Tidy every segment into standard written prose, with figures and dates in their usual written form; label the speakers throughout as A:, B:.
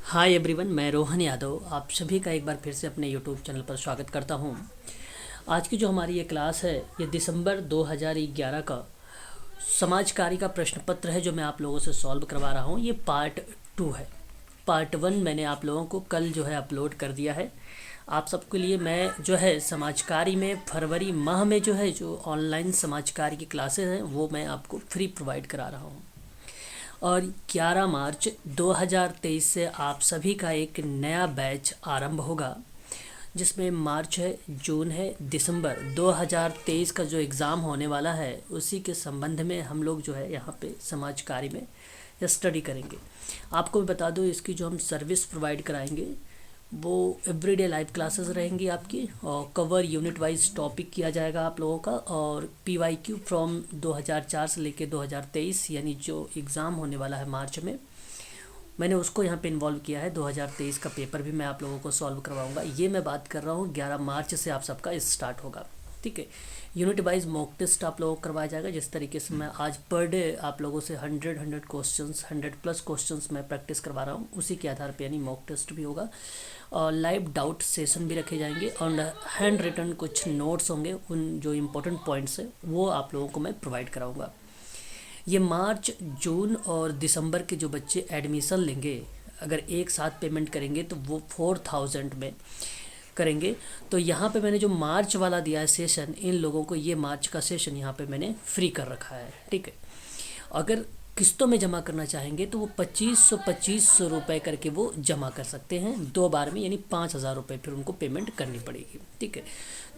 A: Hi everyone, मैं रोहन यादव आप सभी का एक बार फिर से अपने यूट्यूब चैनल पर स्वागत करता हूं। आज की जो हमारी ये क्लास है ये दिसंबर 2011 का समाज कार्य का प्रश्न पत्र है जो मैं आप लोगों से सॉल्व करवा रहा हूं। ये पार्ट 2 है। पार्ट 1 मैंने आप लोगों को कल जो है अपलोड कर दिया है। आप सबके लिए मैं जो है समाज कार्य में फरवरी माह में जो है जो ऑनलाइन समाज कार्य की क्लासेस हैं वो मैं आपको फ्री प्रोवाइड करा रहा हूँ। और 11 मार्च 2023 से आप सभी का एक नया बैच आरंभ होगा, जिसमें मार्च है, जून है, दिसंबर 2023 का जो एग्ज़ाम होने वाला है उसी के संबंध में हम लोग जो है यहाँ पे समाज कार्य में स्टडी करेंगे। आपको भी बता दूँ, इसकी जो हम सर्विस प्रोवाइड कराएंगे वो एवरीडे लाइव क्लासेस रहेंगी आपकी, और कवर यूनिट वाइज टॉपिक किया जाएगा आप लोगों का। और PYQ फ्रॉम 2004 से लेके 2023 यानी जो एग्ज़ाम होने वाला है मार्च में, मैंने उसको यहाँ पे इन्वॉल्व किया है। 2023 का पेपर भी मैं आप लोगों को सॉल्व करवाऊंगा। ये मैं बात कर रहा हूँ 11 मार्च से आप सबका स्टार्ट होगा, ठीक है। यूनिट वाइज मॉक टेस्ट आप लोगों को करवाया जाएगा। जिस तरीके से मैं आज पर डे आप लोगों से 100 क्वेश्चंस 100+ क्वेश्चंस मैं प्रैक्टिस करवा रहा हूँ, उसी के आधार पे यानी मॉक टेस्ट भी होगा और लाइव डाउट सेशन भी रखे जाएंगे और हैंड रिटन कुछ नोट्स होंगे, उन जो इम्पोर्टेंट पॉइंट्स है वो आप लोगों को मैं प्रोवाइड कराऊँगा। ये मार्च, जून और दिसंबर के जो बच्चे एडमिशन लेंगे, अगर एक साथ पेमेंट करेंगे तो वो 4000 में करेंगे। तो यहाँ पे मैंने जो मार्च वाला दिया है सेशन, इन लोगों को ये मार्च का सेशन यहाँ पे मैंने फ्री कर रखा है, ठीक है। अगर किस्तों में जमा करना चाहेंगे तो वो 2500 रुपये करके वो जमा कर सकते हैं 2 बार में, यानी 5000 रुपये फिर उनको पेमेंट करनी पड़ेगी, ठीक है।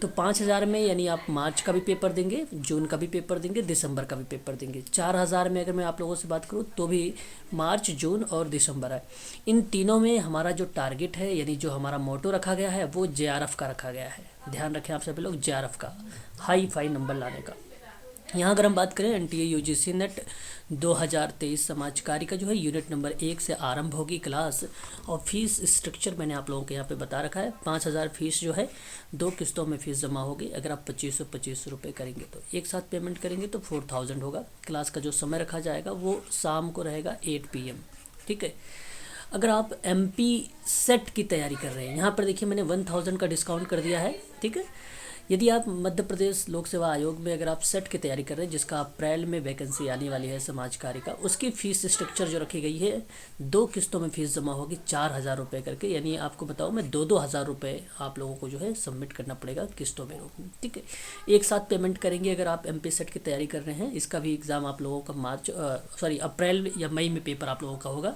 A: तो 5000 में यानी आप मार्च का भी पेपर देंगे, जून का भी पेपर देंगे, दिसंबर का भी पेपर देंगे। 4000 में अगर मैं आप लोगों से बात करूँ तो भी मार्च, जून और दिसंबर है। इन तीनों में हमारा जो टारगेट है यानी जो हमारा मोटो रखा गया है वो JRF का रखा गया है। ध्यान रखें आप सभी लोग, JRF का, हाई फाई नंबर लाने का। यहाँ अगर हम बात करें NTA UGC नेट 2023 समाज कार्य का जो है यूनिट नंबर 1 से आरंभ होगी क्लास। और फीस स्ट्रक्चर मैंने आप लोगों के यहाँ पे बता रखा है। 5000 फीस जो है 2 किस्तों में फीस जमा होगी। अगर आप 2500 रुपये करेंगे तो एक साथ पेमेंट करेंगे तो 4000 होगा। क्लास का जो समय रखा जाएगा वो शाम को रहेगा 8 PM, ठीक है। अगर आप MP सेट की तैयारी कर रहे हैं, यहाँ पर देखिए मैंने 1000 का डिस्काउंट कर दिया है, ठीक है। यदि आप मध्य प्रदेश लोक सेवा आयोग में अगर आप सेट की तैयारी कर रहे हैं, जिसका अप्रैल में वैकेंसी आने वाली है समाज कार्य का, उसकी फ़ीस स्ट्रक्चर जो रखी गई है 2 किस्तों में फ़ीस जमा होगी 4000 रुपये करके। यानी आपको बताऊँ मैं 2-2 हज़ार रुपये आप लोगों को जो है सबमिट करना पड़ेगा किस्तों में, ठीक है। एक साथ पेमेंट करेंगे अगर आप MP सेट की तैयारी कर रहे हैं। इसका भी एग्ज़ाम आप लोगों का अप्रैल या मई में पेपर आप लोगों का होगा,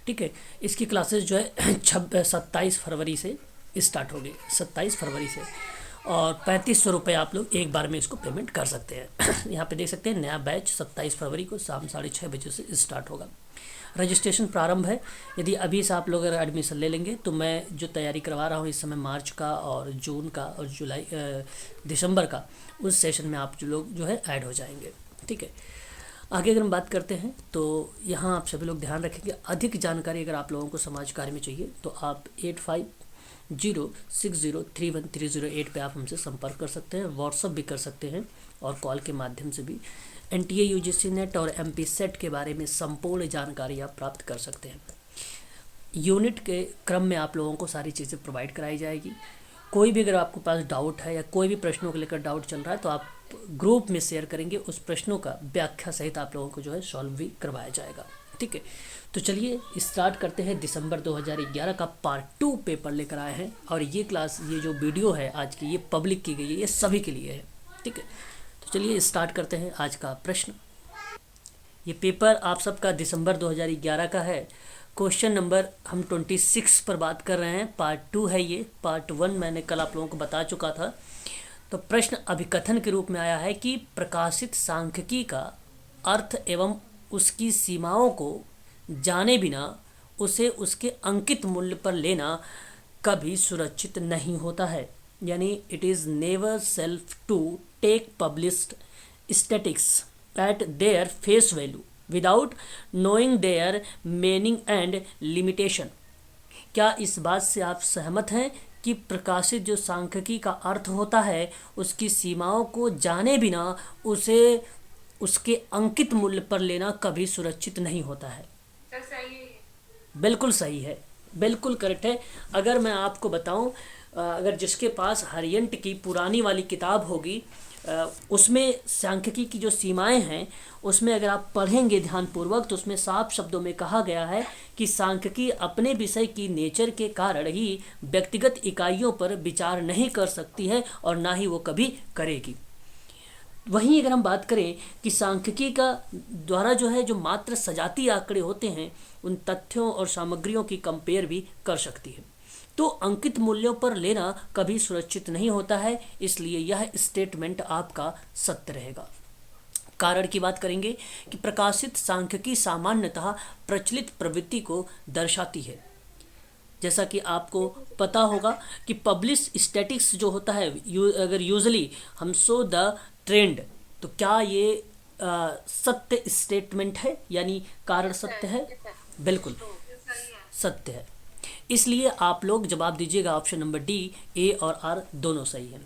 A: ठीक है। इसकी क्लासेस जो है 27 फरवरी से स्टार्ट होगी, 27 फरवरी से। और 3500 रुपये आप लोग एक बार में इसको पेमेंट कर सकते हैं। यहाँ पे देख सकते हैं नया बैच 27 फरवरी को शाम 6:30 बजे से स्टार्ट होगा। रजिस्ट्रेशन प्रारंभ है। यदि अभी से आप लोग अगर एडमिशन ले लेंगे तो मैं जो तैयारी करवा रहा हूँ इस समय मार्च का और जून का और दिसंबर का, उस सेशन में आप जो लोग जो है ऐड हो जाएंगे, ठीक है। आगे अगर हम बात करते हैं तो यहाँ आप सभी लोग ध्यान रखें कि अधिक जानकारी अगर आप लोगों को समाज कार्य में चाहिए तो आप 8506031308 पे आप हमसे संपर्क कर सकते हैं, व्हाट्सअप भी कर सकते हैं और कॉल के माध्यम से भी NTA UGC नेट और MP सेट के बारे में संपूर्ण जानकारी आप प्राप्त कर सकते हैं। यूनिट के क्रम में आप लोगों को सारी चीज़ें प्रोवाइड कराई जाएगी। कोई भी अगर आपके पास डाउट है या कोई भी प्रश्नों को लेकर डाउट चल रहा है तो आप ग्रुप में शेयर करेंगे, उस प्रश्नों का व्याख्या सहित आप लोगों को जो है सॉल्व भी करवाया जाएगा, ठीक है। तो चलिए स्टार्ट करते हैं। दिसंबर 2011 का पार्ट 2 पेपर लेकर आए हैं और ये क्लास, ये जो वीडियो है आज की, ये पब्लिक की गई है, ये सभी के लिए है, ठीक है। तो चलिए स्टार्ट करते हैं आज का प्रश्न। ये पेपर आप सबका दिसंबर 2011 का है। क्वेश्चन नंबर हम 26 पर बात कर रहे हैं। पार्ट 2 है ये। पार्ट 1 मैंने कल आप लोगों को बता चुका था। तो प्रश्न अभिकथन के रूप में आया है कि प्रकाशित सांख्यिकी का अर्थ एवं उसकी सीमाओं को जाने बिना उसे उसके अंकित मूल्य पर लेना कभी सुरक्षित नहीं होता है। यानी it is never self to take published statics at their face value without knowing their meaning and limitation. क्या इस बात से आप सहमत हैं कि प्रकाशित जो सांख्यिकी का अर्थ होता है उसकी सीमाओं को जाने बिना उसे उसके अंकित मूल्य पर लेना कभी सुरक्षित नहीं होता है?
B: सर सही है।
A: बिल्कुल सही है। बिल्कुल करेक्ट है। अगर मैं आपको बताऊं, अगर जिसके पास हरियंट की पुरानी वाली किताब होगी, उसमें सांख्यिकी की जो सीमाएं हैं, उसमें अगर आप पढ़ेंगे ध्यानपूर्वक तो उसमें साफ शब्दों में कहा गया है कि सांख्यिकी अपने विषय की नेचर के कारण ही व्यक्तिगत इकाइयों पर विचार नहीं कर सकती है और ना ही वो कभी करेगी। वहीं अगर हम बात करें कि सांख्यिकी का द्वारा जो है, जो मात्र सजाती आंकड़े होते हैं, उन तथ्यों और सामग्रियों की कंपेयर भी कर सकती है। तो अंकित मूल्यों पर लेना कभी सुरक्षित नहीं होता है, इसलिए यह स्टेटमेंट आपका सत्य रहेगा। कारण की बात करेंगे कि प्रकाशित सांख्यिकी सामान्यतः प्रचलित प्रवृत्ति को दर्शाती है। जैसा कि आपको पता होगा कि पब्लिश स्टैटिक्स जो होता है, अगर यूजली हम शो द ट्रेंड, तो क्या ये सत्य स्टेटमेंट है, यानी कारण सत्य है? बिल्कुल सत्य है। इसलिए आप लोग जवाब दीजिएगा ऑप्शन नंबर डी, ए और आर दोनों सही है।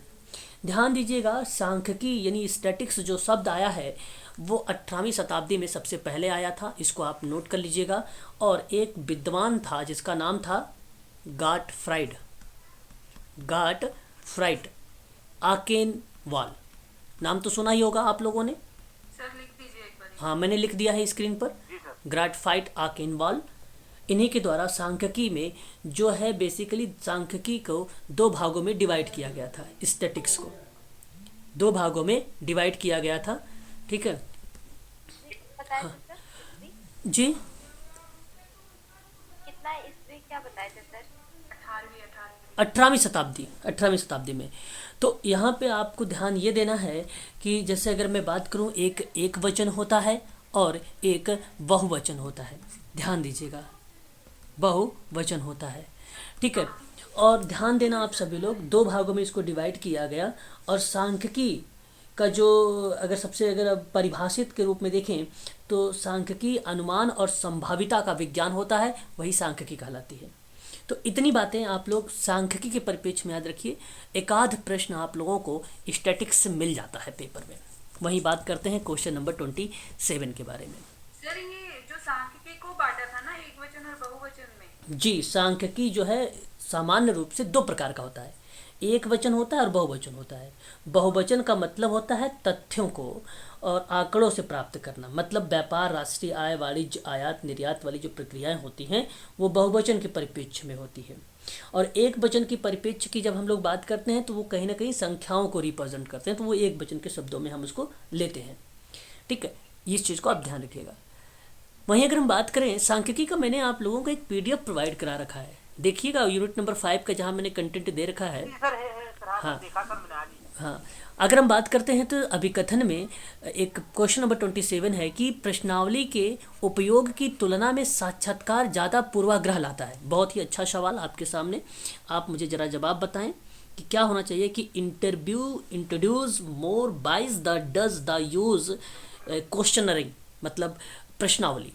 A: ध्यान दीजिएगा, सांख्यिकी यानी स्टैटिक्स जो शब्द आया है वो 18वीं शताब्दी में सबसे पहले आया था, इसको आप नोट कर लीजिएगा। और एक विद्वान था जिसका नाम था गाटफ्राइड आकेनवाल। नाम तो सुना ही होगा आप लोगों ने।
B: सर लिख दीजिए एक बार।
A: हाँ, मैंने लिख दिया है स्क्रीन पर। ग्राटफाइड आकेनवाल, इन्हीं के द्वारा सांख्यिकी में जो है बेसिकली सांख्यिकी को दो भागों में डिवाइड किया गया था। स्टैटिक्स को दो भागों में डिवाइड किया गया था, ठीक है।
C: बताए
A: हाँ
C: थे सर ईस्वी?
A: जी,
C: कितना ईस्वी क्या बताए थे सर?
A: 18वीं शताब्दी में। तो यहाँ पे आपको ध्यान ये देना है कि जैसे अगर मैं बात करूँ, एक वचन होता है और एक बहुवचन होता है। ध्यान दीजिएगा, बहुवचन होता है, ठीक है। और ध्यान देना आप सभी लोग, दो भागों में इसको डिवाइड किया गया। और सांख्यिकी का जो अगर परिभाषित के रूप में देखें तो सांख्यिकी अनुमान और संभाविता का विज्ञान होता है, वही सांख्यिकी कहलाती है। तो इतनी बातें आप लोग सांख्यिकी के परिप्रेक्ष्य में याद रखिए। एक आध प्रश्न आप लोगों को स्टैटिक्स से मिल जाता है पेपर में। वहीं बात करते हैं क्वेश्चन नंबर 27 के बारे में।
B: सर ये जो सांख्यिकी को बांटा था ना एक वचन और बहुवचन में।
A: जी, सांख्यिकी जो है सामान्य रूप से दो प्रकार का होता है, एक वचन होता है और बहुवचन होता है। बहुवचन का मतलब होता है तथ्यों को और आंकड़ों से प्राप्त करना, मतलब व्यापार, राष्ट्रीय आय, वाणिज्य, आयात निर्यात वाली जो प्रक्रियाएं होती हैं वो बहुवचन के परिप्रेक्ष्य में होती है। और एक वचन की परिप्रेक्ष्य की जब हम लोग बात करते हैं तो वो कहीं ना कहीं संख्याओं को रिप्रेजेंट करते हैं, तो वो एक वचन के शब्दों में हम उसको लेते हैं, ठीक है। इस चीज़ को आप ध्यान रखिएगा। वहीं अगर हम बात करें सांख्यिकी का, मैंने आप लोगों को एक पीडीएफ प्रोवाइड करा रखा है, देखिएगा यूनिट नंबर 5 का, जहाँ मैंने कंटेंट दे रखा है। हाँ हाँ, अगर हम बात करते हैं तो अभिकथन में एक क्वेश्चन नंबर 27 है कि प्रश्नावली के उपयोग की तुलना में साक्षात्कार ज़्यादा पूर्वाग्रह लाता है। बहुत ही अच्छा सवाल आपके सामने, आप मुझे ज़रा जवाब बताएं कि क्या होना चाहिए। कि introduce more bias the does the use questionnaire, मतलब प्रश्नावली,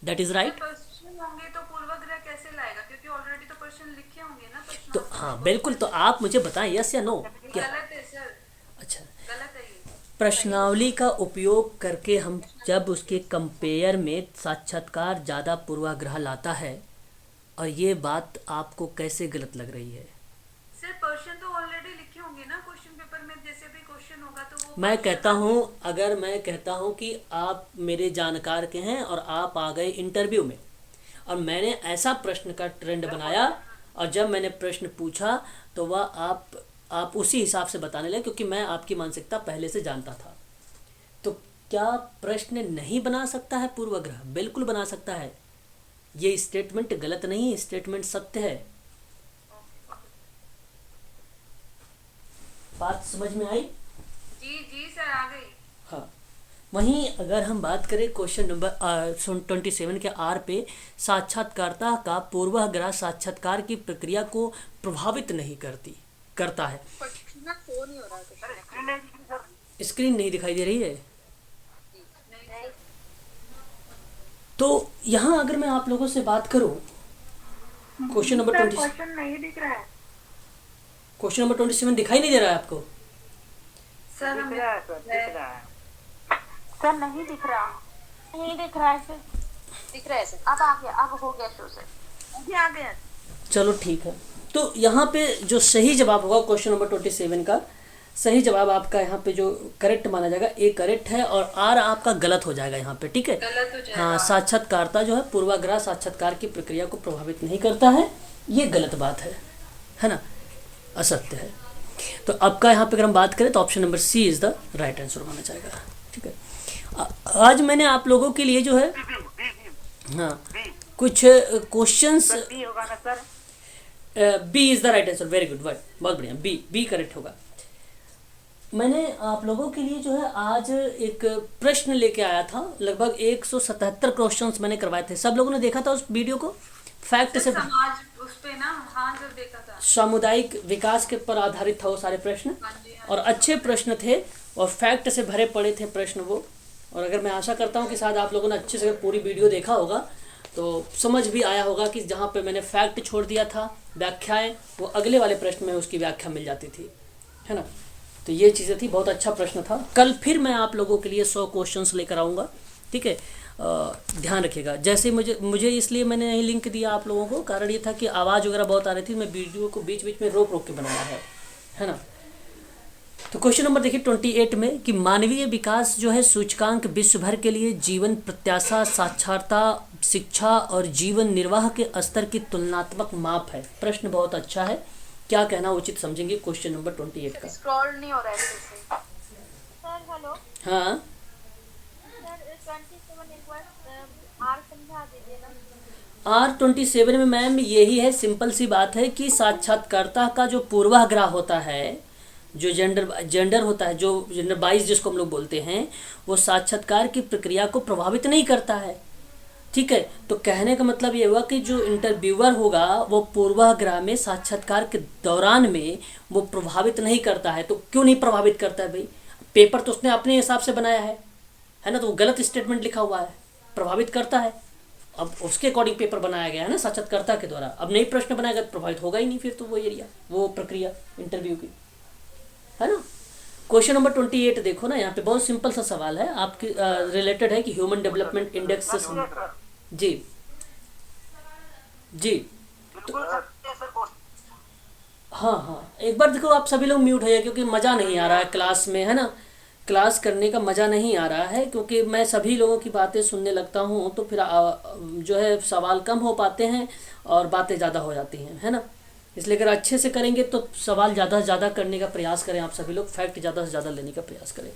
A: दैट इज राइट।
B: प्रश्न होंगे तो पूर्वाग्रह कैसे लाएगा, क्योंकि ऑलरेडी तो प्रश्न लिखे होंगे ना प्रश्न।
A: तो हाँ बिल्कुल, तो आप मुझे बताएं यस या नो। क्या
B: गलत है सर,
A: अच्छा,
B: गलत है ये।
A: प्रश्नावली का उपयोग करके हम जब उसके कंपेयर में साक्षात्कार ज़्यादा पूर्वाग्रह लाता है, और ये बात आपको कैसे गलत लग रही है?
B: सर क्वेश्चन तो ऑलरेडी लिखे होंगे ना क्वेश्चन पेपर में, जैसे भी क्वेश्चन होगा तो वो
A: मैं कहता हूँ, अगर मैं कहता हूँ कि आप मेरे जानकार के हैं और आप आ गए इंटरव्यू में, और मैंने ऐसा प्रश्न का ट्रेंड बनाया, और जब मैंने प्रश्न पूछा तो वह आप उसी हिसाब से बताने लगे, क्योंकि मैं आपकी मानसिकता पहले से जानता था। तो क्या प्रश्न नहीं बना सकता है पूर्वाग्रह? बिल्कुल बना सकता है। ये स्टेटमेंट गलत नहीं है, स्टेटमेंट सत्य है। बात समझ में आई?
B: जी जी सर आ गई।
A: हाँ, वहीं अगर हम बात करें क्वेश्चन नंबर 27 के आर पे, साक्षात्कारता का पूर्वाग्रह साक्षात्कार की प्रक्रिया को प्रभावित नहीं करता है। स्क्रीन नहीं दिखाई दे रही है। तो यहाँ अगर मैं आप लोगों से बात करूं, क्वेश्चन नंबर 27
B: क्वेश्चन नहीं दिख रहा है
A: क्वेश्चन नंबर 27 दिखाई नहीं दे रहा है आपको?
B: सर।
C: सर नहीं दिख रहा, नहीं दिख रहा है सर। दिख रहा है सर, अब आ गया, अब हो गया शो सर। मुझे आ गया।
A: चलो ठीक है। तो यहाँ पे जो सही जवाब होगा क्वेश्चन नंबर 27 का सही जवाब आपका यहाँ पे जो करेक्ट माना जाएगा ए करेक्ट है और आर आपका गलत हो जाएगा यहाँ पे, ठीक है।
B: गलत हो जाएगा।
A: हाँ, साक्षात्कारता जो है पूर्वाग्रह साक्षात्कार की प्रक्रिया को प्रभावित नहीं करता है, ये गलत बात है ना, असत्य है। तो आपका यहाँ पे अगर हम बात करें तो option number C is the right answer माना जाएगा, ठीक है। आज मैंने आप लोगों के लिए जो है हाँ कुछ क्वेश्चंस,
C: होगा ना sir?
A: B is the right answer, very good word, बहुत बढ़िया, बी करेक्ट होगा। मैंने आप लोगों के लिए जो है आज एक प्रश्न लेके आया था, लगभग 177 क्वेश्चंस मैंने करवाए थे। सब लोगों ने देखा था उस वीडियो को? फैक्ट से
B: समाज उस पे ना, हाँ जब देखा था,
A: सामुदायिक विकास के पर आधारित था वो सारे प्रश्न,
B: हाँ जी, हाँ
A: और अच्छे प्रश्न थे और फैक्ट से भरे पड़े थे प्रश्न वो। और अगर मैं आशा करता हूँ कि शायद आप लोगों ने अच्छे से पूरी वीडियो देखा होगा तो समझ भी आया होगा कि जहाँ पे मैंने फैक्ट छोड़ दिया था, व्याख्याएं, वो अगले वाले प्रश्न में उसकी व्याख्या मिल जाती थी, है ना। तो ये चीज़ें थी, बहुत अच्छा प्रश्न था। कल फिर मैं आप लोगों के लिए 100 क्वेश्चंस लेकर आऊँगा, ठीक है। ध्यान रखिएगा। जैसे मुझे इसलिए मैंने नहीं लिंक दिया आप लोगों को, कारण ये था कि आवाज़ वगैरह बहुत आ रही थी, मैं वीडियो को बीच बीच में रोक रोक के बनाया है ना। तो क्वेश्चन नंबर देखिए 28 में कि मानवीय विकास जो है सूचकांक विश्व भर के लिए जीवन प्रत्याशा, साक्षरता, शिक्षा और जीवन निर्वाह के स्तर की तुलनात्मक माप है। प्रश्न बहुत अच्छा है, क्या कहना उचित समझेंगे क्वेश्चन नंबर 28 का?
B: स्क्रॉल नहीं हो रहा है फिर से।
C: सर हेलो
A: हाँ
C: सर, 27 एक बार आर समझा दीजिए ना।
A: R27 में मैम यही है, सिंपल सी बात है कि साक्षात्कारता का जो पूर्वाग्रह होता है, जो जेंडर होता है, जो जेंडर बाइस जिसको हम लोग बोलते हैं, वो साक्षात्कार की प्रक्रिया को प्रभावित नहीं करता है, ठीक है। तो कहने का मतलब ये हुआ कि जो इंटरव्यूअर होगा वो पूर्वाग्रह में साक्षात्कार के दौरान में वो प्रभावित नहीं करता है। तो क्यों नहीं प्रभावित करता है भाई? पेपर तो उसने अपने हिसाब से बनाया है ना, तो वो गलत स्टेटमेंट लिखा हुआ है, प्रभावित करता है। अब उसके अकॉर्डिंग पेपर बनाया गया है ना साक्षात्कारता के द्वारा। अब नई प्रश्न बनाएगा तो प्रभावित होगा ही नहीं फिर तो वो एरिया, वो प्रक्रिया इंटरव्यू की, है ना। क्वेश्चन नंबर 28 देखो ना, यहाँ पे बहुत सिंपल सा सवाल है, आपके रिलेटेड है कि ह्यूमन डेवलपमेंट इंडेक्स से जी जी। तो हाँ, एक बार देखो आप सभी लोग म्यूट है क्योंकि मज़ा नहीं आ रहा है क्लास में, है ना। क्लास करने का मज़ा नहीं आ रहा है क्योंकि मैं सभी लोगों की बातें सुनने लगता हूँ तो फिर जो है सवाल कम हो पाते हैं और बातें ज़्यादा हो जाती हैं, है ना। इसलिए अगर अच्छे से करेंगे तो सवाल ज़्यादा से ज़्यादा करने का प्रयास करें, आप सभी लोग फैक्ट ज़्यादा से ज़्यादा लेने का प्रयास करें।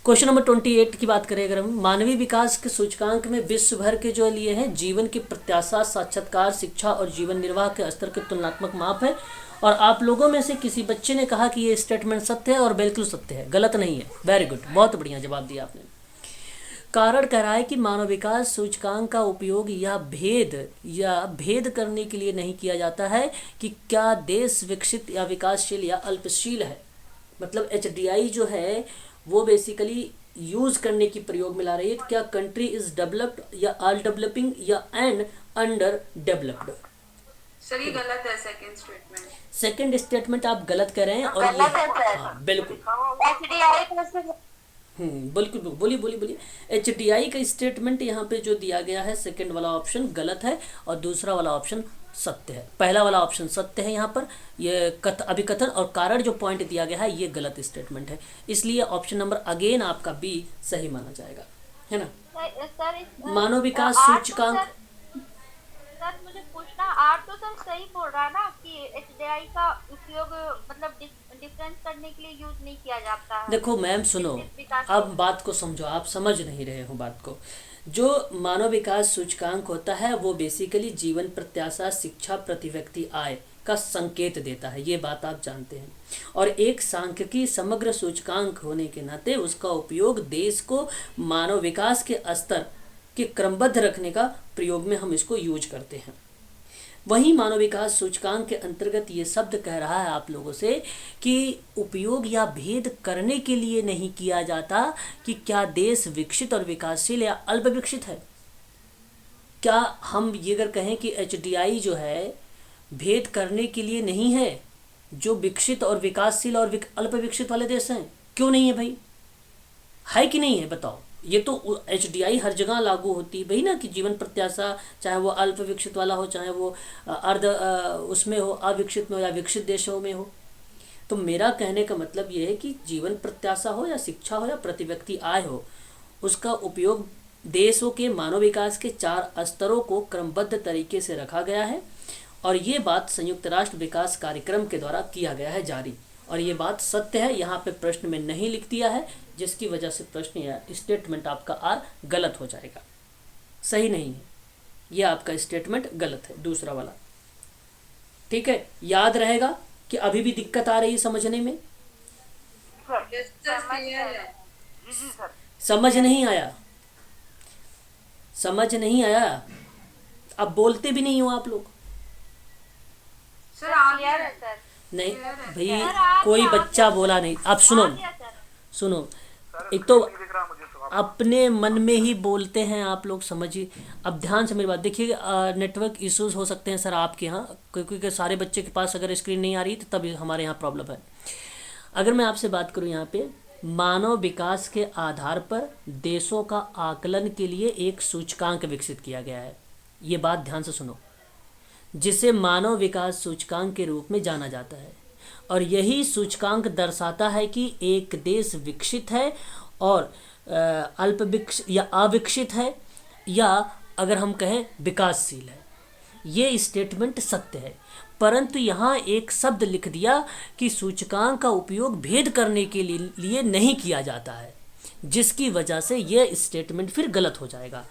A: क्वेश्चन नंबर 28 की बात करें अगर हम, मानवीय विकास के सूचकांक में विश्व भर के जो लिए हैं जीवन की प्रत्याशा, साक्षात्कार, शिक्षा और जीवन निर्वाह के स्तर के तुलनात्मक माप है। और आप लोगों में से किसी बच्चे ने कहा कि ये स्टेटमेंट सत्य है और बिल्कुल सत्य है, गलत नहीं है। वेरी गुड, बहुत बढ़िया जवाब दिया आपने। कारण कह रहा है कि मानव विकास सूचकांक का उपयोग या भेद करने के लिए नहीं किया जाता है कि क्या देश विकसित या विकासशील या अल्पशील है। मतलब HDI जो है वो बेसिकली यूज करने की प्रयोग में ला रही है, क्या कंट्री इज डेवलप्ड या ऑल डेवलपिंग या एंड अंडर डेवलप्ड।
B: सर ये गलत है सेकंड स्टेटमेंट।
A: सेकंड स्टेटमेंट आप गलत कर रहे हैं और ये हाँ बिल्कुल बिल्कुल बोलिए। HDI का स्टेटमेंट यहाँ पे जो दिया गया है सेकंड वाला ऑप्शन गलत है और दूसरा वाला ऑप्शन सत्य है। पहला वाला ऑप्शन सत्य है, यहाँ पर ये अभिकथन और कारण जो पॉइंट दिया गया है ये गलत स्टेटमेंट है, इसलिए ऑप्शन नंबर अगेन आपका बी सही माना जाएगा, है ना।
C: सर
A: मानव विकास सूचकांक,
C: सर मुझे पूछना, आर तो सर सही बोल रहा है ना कि HDI का उपयोग मतलब डिफरेंस करने के लिए यूज नहीं किया जाता है।
A: देखो मैम सुनो, अब बात को समझो, आप समझ नहीं रहे हो बात को। जो मानव विकास सूचकांक होता है वो बेसिकली जीवन प्रत्याशा, शिक्षा, प्रति व्यक्ति आय का संकेत देता है, ये बात आप जानते हैं। और एक सांख्यिकी समग्र सूचकांक होने के नाते उसका उपयोग देश को मानव विकास के स्तर के क्रमबद्ध रखने का प्रयोग में हम इसको यूज करते हैं। वहीं मानव विकास सूचकांक के अंतर्गत ये शब्द कह रहा है आप लोगों से कि उपयोग या भेद करने के लिए नहीं किया जाता कि क्या देश विकसित और विकासशील या अल्प विकसित है। क्या हम ये अगर कहें कि HDI जो है भेद करने के लिए नहीं है, जो विकसित और विकासशील और अल्प विकसित वाले देश हैं, क्यों नहीं है भाई, है कि नहीं है बताओ। ये तो HDI हर जगह लागू होती है भाई ना, कि जीवन प्रत्याशा चाहे वो अल्प विकसित वाला हो, चाहे वो अर्ध उसमें हो, अविकसित में हो या विकसित देशों में हो। तो मेरा कहने का मतलब ये है कि जीवन प्रत्याशा हो या शिक्षा हो या प्रति व्यक्ति आय हो, उसका उपयोग देशों के मानव विकास के 4 स्तरों को क्रमबद्ध तरीके से रखा गया है, और ये बात संयुक्त राष्ट्र विकास कार्यक्रम के द्वारा किया गया है जारी, और ये बात सत्य है। यहाँ पे प्रश्न में नहीं लिख दिया है, जिसकी वजह से प्रश्न या स्टेटमेंट आपका आर गलत हो जाएगा, सही नहीं है, ये आपका स्टेटमेंट गलत है दूसरा वाला। ठीक है, याद रहेगा कि अभी भी दिक्कत आ रही है समझने में? समझ नहीं आया? समझ नहीं आया? अब बोलते भी नहीं हो आप लोग।
B: सर आ
C: क्लियर
B: गया
C: है सर।
A: नहीं भाई,
C: सर, आप
A: कोई
C: आप
A: बच्चा बोला नहीं। अब सुनो
C: आ गया सर।
A: सुनो, एक तो अपने मन में ही बोलते हैं आप लोग, समझिए। अब ध्यान से मेरी बात देखिए, नेटवर्क इश्यूज हो सकते हैं सर आपके यहाँ, क्योंकि सारे बच्चे के पास अगर स्क्रीन नहीं आ रही तो तभी हमारे यहाँ प्रॉब्लम है। अगर मैं आपसे बात करूँ यहाँ पे, मानव विकास के आधार पर देशों का आकलन के लिए एक सूचकांक विकसित किया गया है, ये बात ध्यान से सुनो, जिसे मानव विकास सूचकांक के रूप में जाना जाता है। और यही सूचकांक दर्शाता है कि एक देश विकसित है और अल्प विकसित या अविकसित है, या अगर हम कहें विकासशील है। ये स्टेटमेंट सत्य है, परंतु यहाँ एक शब्द लिख दिया कि सूचकांक का उपयोग भेद करने के लिए नहीं किया जाता है, जिसकी वजह से यह स्टेटमेंट फिर गलत हो जाएगा।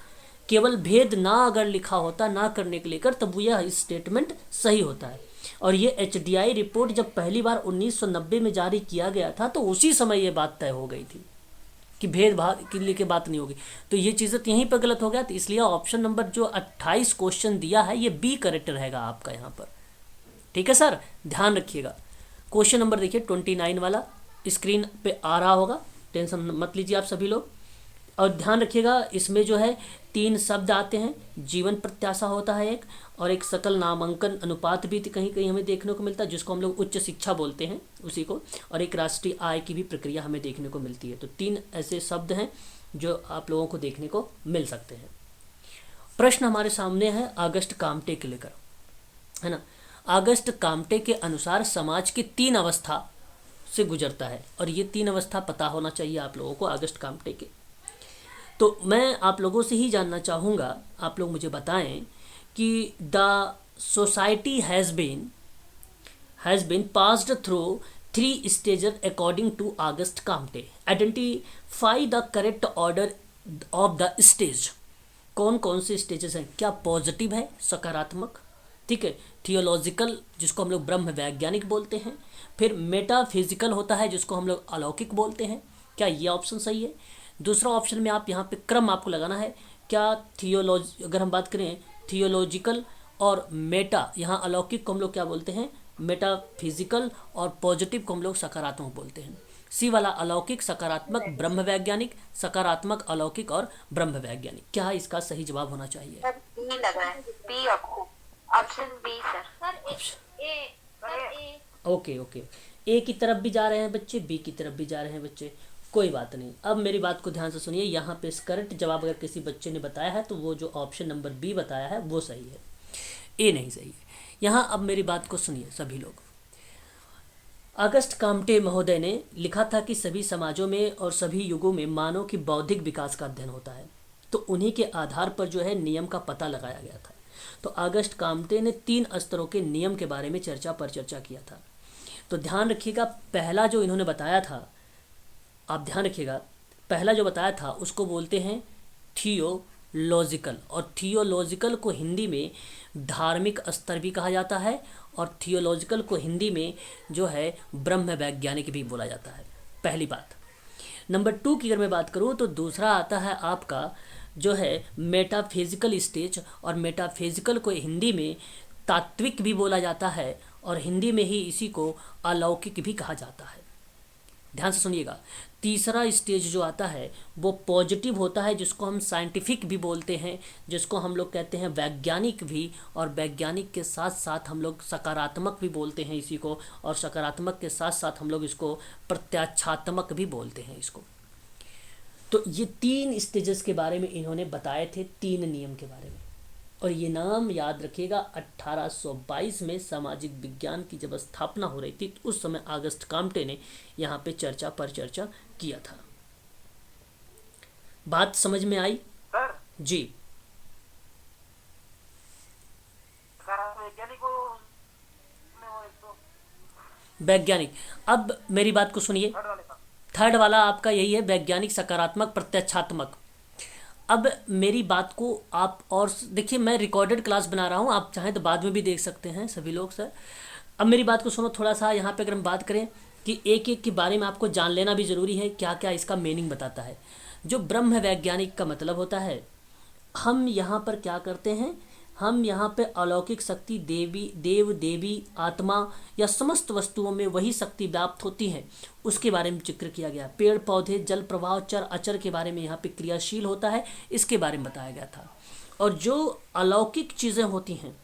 A: केवल भेद ना अगर लिखा होता ना करने के लेकर, तब यह स्टेटमेंट सही होता है। और ये HDI रिपोर्ट जब पहली बार 1990 में जारी किया गया था, तो उसी समय ये बात तय हो गई थी कि भेदभाव के लिए बात नहीं होगी। तो ये चीज़ें यहीं पर गलत हो गया, तो इसलिए ऑप्शन नंबर जो 28 क्वेश्चन दिया है, ये बी करेक्ट रहेगा आपका यहाँ पर। ठीक है सर, ध्यान रखिएगा। क्वेश्चन नंबर देखिए 29 वाला स्क्रीन पे आ रहा होगा, टेंशन मत लीजिए आप सभी लोग। और ध्यान रखिएगा, इसमें जो है 3 शब्द आते हैं। जीवन प्रत्याशा होता है एक, और एक सकल नामांकन अनुपात भी कहीं कहीं हमें देखने को मिलता है, जिसको हम लोग उच्च शिक्षा बोलते हैं उसी को, और एक राष्ट्रीय आय की भी प्रक्रिया हमें देखने को मिलती है। तो 3 ऐसे शब्द हैं जो आप लोगों को देखने को मिल सकते हैं। प्रश्न हमारे सामने है ऑगस्ट काम्टे के लेकर, है ना। ऑगस्ट काम्टे के अनुसार समाज की 3 अवस्था से गुजरता है, और ये 3 अवस्था पता होना चाहिए आप लोगों को ऑगस्ट काम्टे के। तो मैं आप लोगों से ही जानना चाहूँगा, आप लोग मुझे बताएं कि the society has been passed through 3 stages according to Auguste Comte. Identify the correct order of the stage. कौन कौन से स्टेजेस हैं? क्या पॉजिटिव है, सकारात्मक, ठीक है, थियोलॉजिकल जिसको हम लोग ब्रह्म वैज्ञानिक बोलते हैं, फिर मेटाफिजिकल होता है जिसको हम लोग अलौकिक बोलते हैं। क्या ये ऑप्शन सही है? दूसरा ऑप्शन में आप यहाँ पे क्रम आपको लगाना है, क्या अगर हम बात करें थियोलॉजिकल और मेटा, यहाँ अलौकिक को हम लोग क्या बोलते हैं? मेटाफिजिकल, और पॉजिटिव को हम लोग सकारात्मक बोलते हैं। सी वाला अलौकिक, सकारात्मक, ब्रह्म वैज्ञानिक, सकारात्मक, अलौकिक और ब्रह्म वैज्ञानिक। क्या इसका सही जवाब होना चाहिए?
C: सर बी लगा है, B option B sir. Sir A
A: okay okay, A की तरफ भी जा रहे हैं बच्चे, बी की तरफ भी जा रहे हैं बच्चे, कोई बात नहीं। अब मेरी बात को ध्यान से सुनिए, यहाँ पे करेक्ट जवाब अगर किसी बच्चे ने बताया है तो वो जो ऑप्शन नंबर बी बताया है वो सही है, ए नहीं सही है। यहाँ अब मेरी बात को सुनिए सभी लोग। अगस्ट काम्टे महोदय ने लिखा था कि सभी समाजों में और सभी युगों में मानव की बौद्धिक विकास का अध्ययन होता है, तो उन्हीं के आधार पर जो है नियम का पता लगाया गया था। तो अगस्ट काम्टे ने 3 स्तरों के नियम के बारे में चर्चा किया था। तो ध्यान रखिएगा, पहला जो इन्होंने बताया था, आप ध्यान रखिएगा, पहला जो बताया था उसको बोलते हैं थियोलॉजिकल, और थियोलॉजिकल को हिंदी में धार्मिक स्तर भी कहा जाता है, और थियोलॉजिकल को हिंदी में जो है ब्रह्म वैज्ञानिक भी बोला जाता है। पहली बात। नंबर 2 की अगर मैं बात करूँ तो दूसरा आता है आपका जो है मेटाफिजिकल स्टेज, और मेटाफिजिकल को हिंदी में तात्विक भी बोला जाता है, और हिंदी में ही इसी को अलौकिक भी कहा जाता है। ध्यान से सुनिएगा। तीसरा स्टेज जो आता है वो पॉजिटिव होता है, जिसको हम साइंटिफिक भी बोलते हैं, जिसको हम लोग कहते हैं वैज्ञानिक भी, और वैज्ञानिक के साथ साथ हम लोग सकारात्मक भी बोलते हैं इसी को, और सकारात्मक के साथ साथ हम लोग इसको प्रत्याच्छात्मक भी बोलते हैं इसको। तो ये 3 स्टेजेस के बारे में इन्होंने बताए थे, 3 नियम के बारे में। और ये नाम याद रखिएगा, 1822 में सामाजिक विज्ञान की जब स्थापना हो रही थी तो उस समय ऑगस्ट काम्टे ने यहाँ पे चर्चा किया था। बात समझ में आई?
D: सर
A: जी। वैज्ञानिक, अब मेरी बात को सुनिए, थर्ड वाला आपका यही है, वैज्ञानिक, सकारात्मक, प्रत्यक्षात्मक। अब मेरी बात को आप और देखिए, मैं रिकॉर्डेड क्लास बना रहा हूँ, आप चाहें तो बाद में भी देख सकते हैं सभी लोग। सर अब मेरी बात को सुनो थोड़ा सा। यहाँ पे अगर हम बात करें कि एक एक के बारे में आपको जान लेना भी ज़रूरी है, क्या क्या इसका मीनिंग बताता है। जो ब्रह्म वैज्ञानिक का मतलब होता है, हम यहाँ पर क्या करते हैं, हम यहाँ पे अलौकिक शक्ति, देव देवी, आत्मा या समस्त वस्तुओं में वही शक्ति व्याप्त होती है, उसके बारे में जिक्र किया गया। पेड़ पौधे, जल प्रवाह, चर अचर के बारे में यहाँ पे क्रियाशील होता है, इसके बारे में बताया गया था। और जो अलौकिक चीज़ें होती हैं,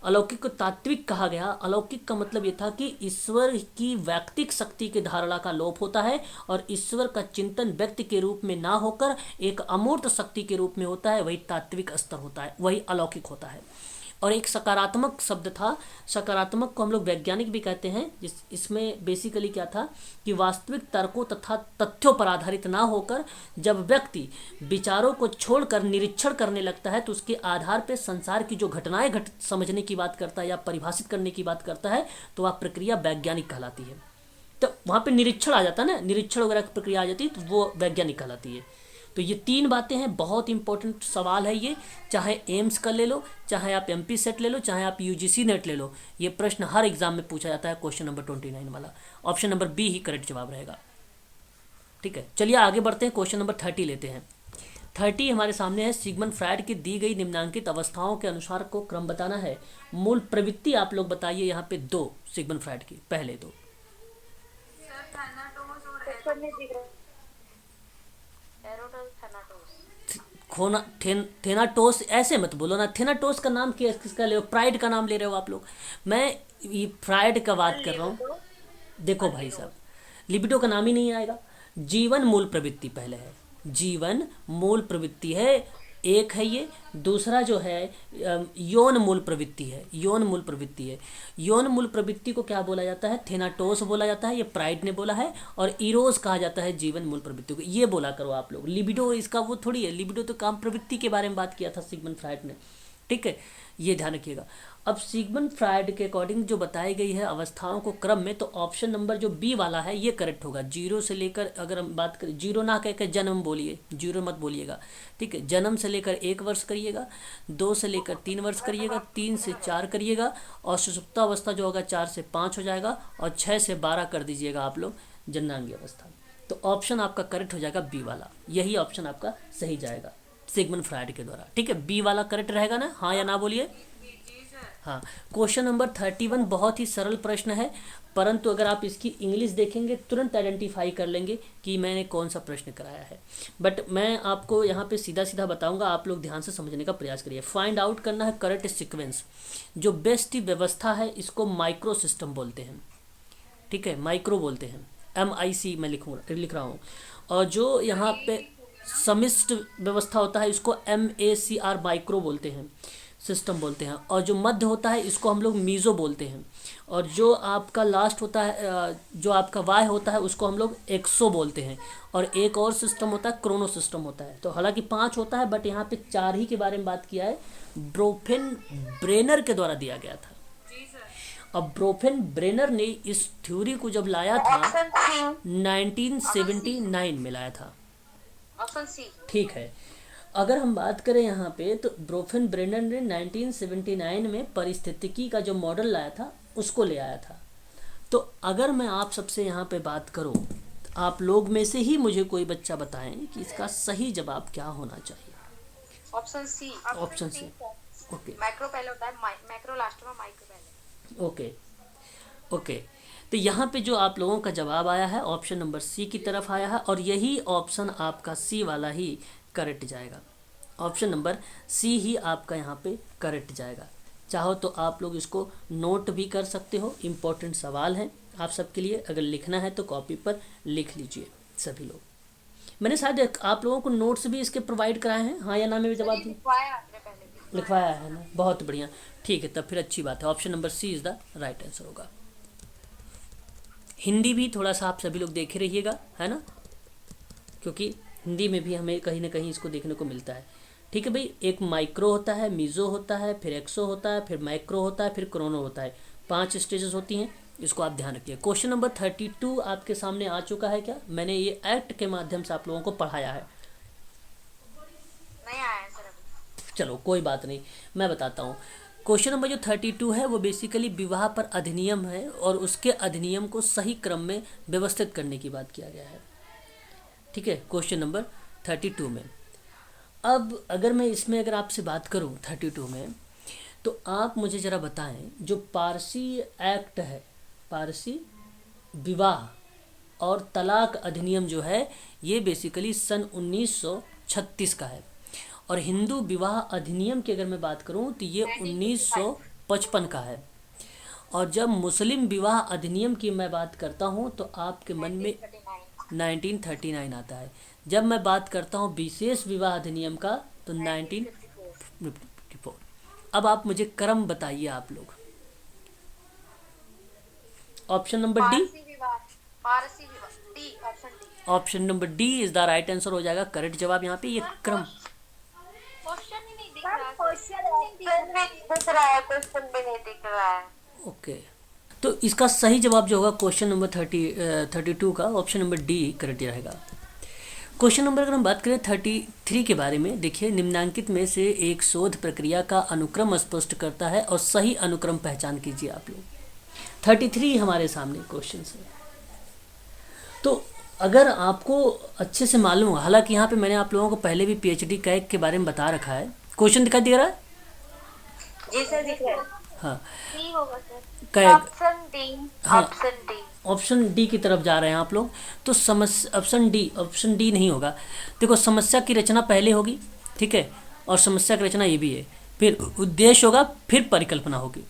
A: अलौकिक को तात्विक कहा गया। अलौकिक का मतलब ये था कि ईश्वर की वैयक्तिक शक्ति के धारणा का लोप होता है और ईश्वर का चिंतन व्यक्ति के रूप में ना होकर एक अमूर्त शक्ति के रूप में होता है, वही तात्विक स्तर होता है, वही अलौकिक होता है। और एक सकारात्मक शब्द था, सकारात्मक को हम लोग वैज्ञानिक भी कहते हैं। इसमें बेसिकली क्या था कि वास्तविक तर्कों तथा तथ्यों पर आधारित ना होकर जब व्यक्ति विचारों को छोड़कर निरीक्षण करने लगता है तो उसके आधार पर संसार की जो घटनाएं समझने की बात करता है या परिभाषित करने की बात करता है, तो वह प्रक्रिया वैज्ञानिक कहलाती है। तो वहाँ पे निरीक्षण आ जाता है ना, निरीक्षण वगैरह की प्रक्रिया आ जाती है, तो वो वैज्ञानिक कहलाती है। तो ये 3 बातें हैं, बहुत इंपॉर्टेंट सवाल है ये, चाहे एम्स का ले लो, चाहे आप एमपी सेट ले लो, चाहे आप यूजीसी नेट ले लो, ये प्रश्न हर एग्जाम में पूछा जाता है। क्वेश्चन नंबर 29 वाला, ऑप्शन नंबर बी ही करेक्ट जवाब रहेगा। ठीक है, चलिए आगे बढ़ते हैं, क्वेश्चन नंबर 30 लेते हैं। 30 हमारे सामने है, सिगमंड फ्रायड की दी गई निम्नांकित अवस्थाओं के अनुसार को क्रम बताना है। मूल प्रवृत्ति आप लोग बताइए यहाँ पे 2 सिगमंड फ्रायड की, पहले 2। थेनाटोस ऐसे मत बोलो ना, थेनाटोस का नाम किसका ले रहे हो, प्राइड का नाम ले रहे हो आप लोग। मैं ये फ्रायड का बात कर रहा हूँ। देखो भाई साहब, लिबिडो का नाम ही नहीं आएगा। जीवन मूल प्रवृत्ति पहले है, जीवन मूल प्रवृत्ति है, एक है ये। दूसरा जो है यौन मूल प्रवृत्ति है, यौन मूल प्रवृत्ति है। यौन मूल प्रवृत्ति को क्या बोला जाता है, थेनाटोस बोला जाता है, ये प्राइड ने बोला है। और इरोस कहा जाता है जीवन मूल प्रवृत्ति को, ये बोला करो आप लोग। लिबिडो इसका वो थोड़ी है, लिबिडो तो काम प्रवृत्ति के बारे में बात किया था सिगमंड फ्रायड ने। ठीक है, ये ध्यान रखिएगा। अब सिगमंड फ्रायड के अकॉर्डिंग जो बताई गई है अवस्थाओं को क्रम में, तो ऑप्शन नंबर जो बी वाला है ये करेक्ट होगा। 0 से लेकर, अगर हम बात करें, 0 ना कह के जन्म बोलिए, 0 मत बोलिएगा। ठीक है, जन्म से लेकर 1 वर्ष करिएगा, 2 से लेकर 3 वर्ष करिएगा, 3 से 4 करिएगा, और सुषुप्तावस्था जो होगा 4 से 5 हो जाएगा, और 6 से 12 कर दीजिएगा आप लोग जननांगी अवस्था। तो ऑप्शन आपका करेक्ट हो जाएगा बी वाला, यही ऑप्शन आपका सही जाएगा सिगमंड फ्रायड के द्वारा। ठीक है, बी वाला करेक्ट रहेगा ना, हाँ या ना बोलिए। हाँ, क्वेश्चन नंबर 31 बहुत ही सरल प्रश्न है, परंतु अगर आप इसकी इंग्लिश देखेंगे तुरंत आइडेंटिफाई कर लेंगे कि मैंने कौन सा प्रश्न कराया है। बट मैं आपको यहाँ पे सीधा सीधा बताऊंगा, आप लोग ध्यान से समझने का प्रयास करिए। फाइंड आउट करना है करेक्ट सीक्वेंस। जो बेस्ट व्यवस्था है इसको माइक्रो सिस्टम बोलते हैं। ठीक है, माइक्रो बोलते हैं, MIC मैं लिख रहा हूँ। और जो यहाँ पे समिष्ट व्यवस्था होता है इसको MACR माइक्रो बोलते हैं, सिस्टम बोलते हैं। और जो मध्य होता है इसको हम लोग मीज़ो बोलते हैं। और जो आपका लास्ट होता है, जो आपका वाय होता है, उसको हम लोग एक्सो बोलते हैं। और एक और सिस्टम होता है क्रोनो सिस्टम होता है। तो हालांकि 5 होता है, बट यहाँ पे 4 ही के बारे में बात किया है, ब्रोफेन ब्रेनर के द्वारा दिया गया था। अब ब्रोफेन ब्रेनर ने इस थ्योरी को जब लाया था 1979 में लाया था। ठीक है, अगर हम बात करें यहाँ पे, तो ब्रोफेन ब्रेनर ने 1979 में परिस्थितिकी का जो मॉडल लाया था उसको ले आया था। तो अगर मैं आप सबसे यहाँ पे बात करूँ, तो आप लोग में से ही मुझे कोई बच्चा बताएं कि इसका सही जवाब क्या होना चाहिए।
C: Option C.
A: Option C, okay.
C: Macro पहले होता है, मैक्रो लास्ट में, माइक्रो पहले।
A: ओके ओके, तो यहाँ पे जो आप लोगों का जवाब आया है ऑप्शन नंबर सी की तरफ आया है, और यही ऑप्शन आपका सी वाला ही करेक्ट जाएगा। ऑप्शन नंबर सी ही आपका यहाँ पे करेक्ट जाएगा। चाहो तो आप लोग इसको नोट भी कर सकते हो, इम्पोर्टेंट सवाल है आप सबके लिए। अगर लिखना है तो कॉपी पर लिख लीजिए सभी लोग। मैंने शायद आप लोगों को नोट्स भी इसके प्रोवाइड कराए हैं, हाँ या ना में भी जवाब दिए?
C: लिखवाया आपने पहले भी।
A: लिखवाया है ना, बहुत बढ़िया। ठीक है, तब फिर अच्छी बात है, option number C is the right answer होगा। हिंदी भी थोड़ा सा आप सभी लोग देखे रहिएगा, है ना, क्योंकि हिंदी में भी हमें कहीं ना कहीं इसको देखने को मिलता है। ठीक है भाई, एक माइक्रो होता है, मीज़ो होता है, फिर एक्सो होता है, फिर माइक्रो होता है, फिर क्रोनो होता है, 5 स्टेजेस होती हैं, इसको आप ध्यान रखिए। क्वेश्चन नंबर 32 आपके सामने आ चुका है क्या? मैंने ये एक्ट के माध्यम से आप लोगों को पढ़ाया है।
C: नहीं आया सर अभी।
A: चलो कोई बात नहीं, मैं बताता हूँ। क्वेश्चन नंबर जो 32 है वो बेसिकली विवाह पर अधिनियम है और उसके अधिनियम को सही क्रम में व्यवस्थित करने की बात किया गया है। ठीक है, क्वेश्चन नंबर 32 में। अब अगर मैं इसमें अगर आपसे बात करूं 32 में, तो आप मुझे ज़रा बताएं, जो पारसी एक्ट है, पारसी विवाह और तलाक अधिनियम जो है, ये बेसिकली सन 1936 का है। और हिंदू विवाह अधिनियम की अगर मैं बात करूं तो ये 1955 का है। और जब मुस्लिम विवाह अधिनियम की मैं बात करता हूं तो आपके मन में 1939 आता है। जब मैं बात करता हूं विशेष विवाह अधिनियम का तो 1954। अब आप मुझे क्रम बताइए आप लोग। ऑप्शन नंबर डी,
C: पारसी विवाह D, option D.
A: Option number D is the right answer हो जाएगा, करेक्ट जवाब यहाँ पे। ये क्रम
C: क्वेश्चन ही नहीं दिख रहा, क्वेश्चन भी नहीं दिख रहा है।
A: ओके, तो इसका सही जवाब जो होगा क्वेश्चन नंबर 32 का ऑप्शन नंबर डी करेक्ट रहेगा। क्वेश्चन नंबर अगर हम बात करें 33 के बारे में, देखिए निम्नांकित में से एक शोध प्रक्रिया का अनुक्रम स्पष्ट करता है और सही अनुक्रम पहचान कीजिए आप लोग। 33 हमारे सामने क्वेश्चन है। तो अगर आपको अच्छे से मालूम, हालांकि यहाँ पे मैंने आप लोगों को पहले भी पीएचडी कैग के बारे में बता रखा है। क्वेश्चन दिखाई दे रहा है?
C: जी सर दिख रहा है।
A: हाँ,
C: डी होगा सर,
A: कैग,
C: ऑप्शन डी।
A: हाँ,
C: ऑप्शन डी,
A: ऑप्शन डी की तरफ जा रहे हैं आप लोग। तो ऑप्शन डी नहीं होगा। देखो, समस्या की रचना पहले होगी, ठीक है, और समस्या की रचना ये भी है, फिर उद्देश्य होगा, फिर परिकल्पना होगी,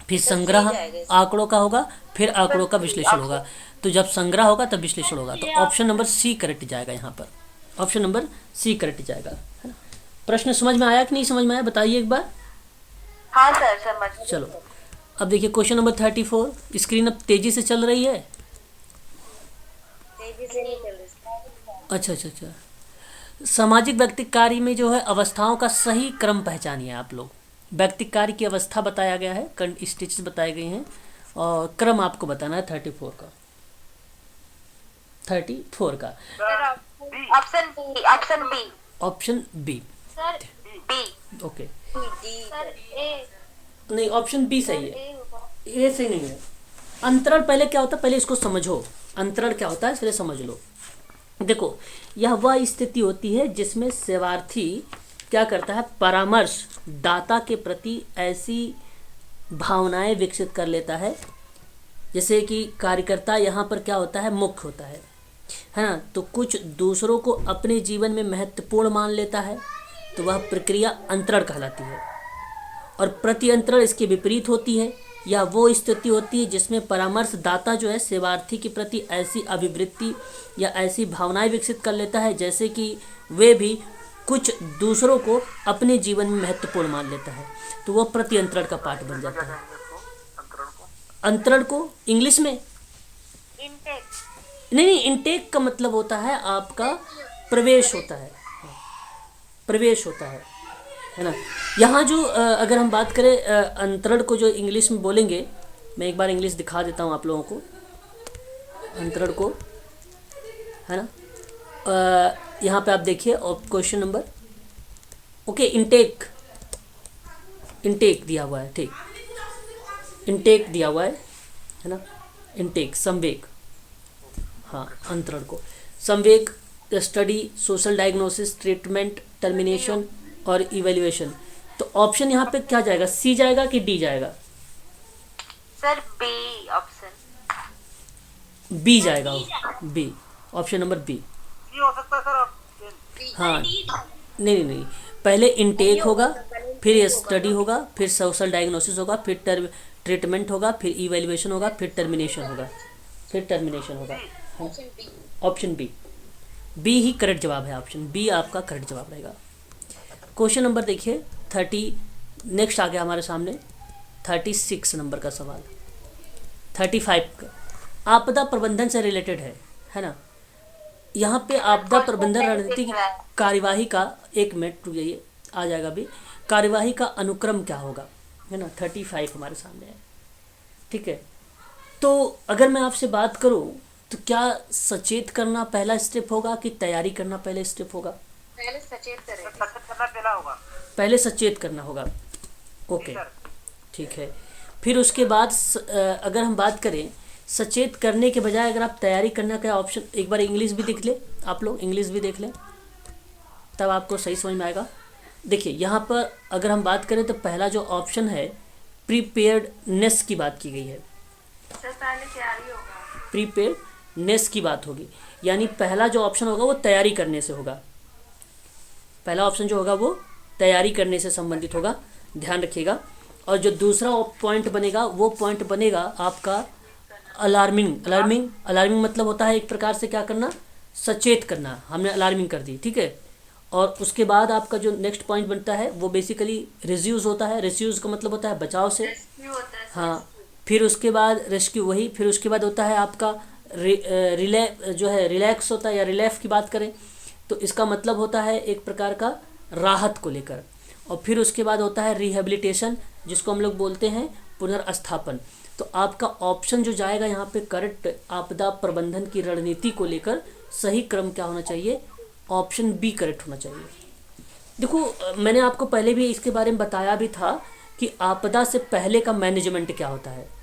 A: फिर संग्रह आंकड़ों का होगा, फिर आंकड़ों का विश्लेषण होगा। तो जब संग्रह होगा तब विश्लेषण होगा। तो ऑप्शन नंबर सी करेक्ट जाएगा यहाँ पर, ऑप्शन नंबर सी करेक्ट जाएगा, है ना। प्रश्न समझ में आया कि नहीं समझ में आया, बताइए एक बार।
C: हाँ सर समझ।
A: चलो अब देखिए क्वेश्चन नंबर 34। स्क्रीन अब तेजी से चल रही है?
C: तेजी से नहीं चल रही।
A: अच्छा। सामाजिक व्यक्तिक कार्य में जो है अवस्थाओं का सही क्रम पहचानिए आप लोग। व्यक्तिक कार्य की अवस्था बताया गया है, स्टेजेस बताए गए हैं और क्रम आपको बताना है 34 का।
C: Option B, option B.
A: Option B
C: sir B.
A: Okay,
C: sir A
A: नहीं ऑप्शन बी सही है,
C: ए होगा।
A: ये सही नहीं है। अंतरण पहले क्या होता है, पहले इसको समझो। अंतरण क्या होता है पहले समझ लो। देखो, यह वह स्थिति होती है जिसमें सेवार्थी क्या करता है, परामर्श दाता के प्रति ऐसी भावनाएं विकसित कर लेता है, जैसे कि कार्यकर्ता यहाँ पर क्या होता है, मुख्य होता है ना। तो कुछ दूसरों को अपने जीवन में महत्वपूर्ण मान लेता है, तो वह प्रक्रिया अंतरण कहलाती है। और प्रतिअंतरण इसके विपरीत होती है। यह वो स्थिति होती है जिसमें परामर्शदाता जो है सेवार्थी के प्रति ऐसी अभिवृत्ति या ऐसी भावनाएं विकसित कर लेता है जैसे कि वे भी कुछ दूसरों को अपने जीवन में महत्वपूर्ण मान लेता है, तो वह प्रतिअंतरण का पार्ट बन जाता है। अंतरण को इंग्लिश में
C: इनटेक।
A: नहीं, इनटेक का मतलब होता है आपका प्रवेश होता है, प्रवेश होता है ना। यहाँ जो अगर हम बात करें अंतरण को जो इंग्लिश में बोलेंगे, मैं एक बार इंग्लिश दिखा देता हूँ आप लोगों को अंतरण को, है ना। यहाँ पे आप देखिए और क्वेश्चन नंबर ओके, इनटेक दिया हुआ है, ठीक, इनटेक दिया हुआ है ना। इनटेक संवेग, हाँ, अंतरण को संवेग, study, social diagnosis, treatment, termination और इवैल्यूएशन। तो ऑप्शन यहाँ पे क्या जाएगा, सी जाएगा कि डी जाएगा?
C: सर बी, ऑप्शन
A: बी जाएगा, बी, ऑप्शन नंबर बी
C: हो सकता है सर।
A: हाँ, नहीं, पहले इनटेक होगा, फिर स्टडी होगा, फिर सोशल डायग्नोसिस होगा, फिर ट्रीटमेंट होगा, फिर इवैल्यूएशन होगा, फिर टर्मिनेशन होगा, हाँ, ऑप्शन बी। बी ही करेक्ट जवाब है, ऑप्शन बी आपका करेक्ट जवाब रहेगा। क्वेश्चन नंबर देखिए 30, नेक्स्ट आ गया हमारे सामने 36 नंबर का सवाल। 35 का आपदा प्रबंधन से रिलेटेड है ना। यहाँ पे आपदा प्रबंधन रणनीति की कार्यवाही का, एक मिनट रुक जाइए, आ जाएगा भी, कार्यवाही का अनुक्रम क्या होगा, है ना। 35 हमारे सामने है, ठीक है। तो अगर मैं आपसे बात करूँ तो क्या सचेत करना पहला स्टेप होगा कि तैयारी करना पहले स्टेप होगा?
B: पहले सचेत करें।
D: पहला होगा।
A: पहले सचेत करना होगा, ओके
D: जी सर।
A: ठीक है। फिर उसके बाद अगर हम बात करें सचेत करने के बजाय अगर आप तैयारी करना का ऑप्शन, एक बार इंग्लिश भी देख ले, आप लोग इंग्लिश भी देख लें तब आपको सही समझ में आएगा। देखिए यहाँ पर अगर हम बात करें तो पहला जो ऑप्शन है प्रीपेयर्डनेस की बात की गई है,
B: सर पहले तैयारी होगा।
A: प्रीपेयर्डनेस की बात होगी, यानी पहला जो ऑप्शन होगा वो तैयारी करने से होगा। पहला ऑप्शन जो होगा वो तैयारी करने से संबंधित होगा, ध्यान रखिएगा। और जो दूसरा पॉइंट बनेगा वो पॉइंट बनेगा आपका अलार्मिंग। अलार्मिंग मतलब होता है एक प्रकार से क्या करना, सचेत करना, हमने अलार्मिंग कर दी, ठीक है। और उसके बाद आपका जो नेक्स्ट पॉइंट बनता है वो बेसिकली रिज्यूज होता है। रिज्यूज का मतलब होता है बचाव से,
B: रेस्क्यू होता है।
A: हाँ। फिर उसके बाद रेस्क्यू, वही। फिर उसके बाद होता है आपका रिलैक्स होता है, या रिलैफ की बात करें तो इसका मतलब होता है एक प्रकार का राहत को लेकर। और फिर उसके बाद होता है रिहेबिलिटेशन, जिसको हम लोग बोलते हैं पुनर्स्थापन। तो आपका ऑप्शन जो जाएगा यहाँ पे करेक्ट आपदा प्रबंधन की रणनीति को लेकर सही क्रम क्या होना चाहिए, ऑप्शन बी करेक्ट होना चाहिए। देखो मैंने आपको पहले भी इसके बारे में बताया भी था कि आपदा से पहले का मैनेजमेंट क्या होता है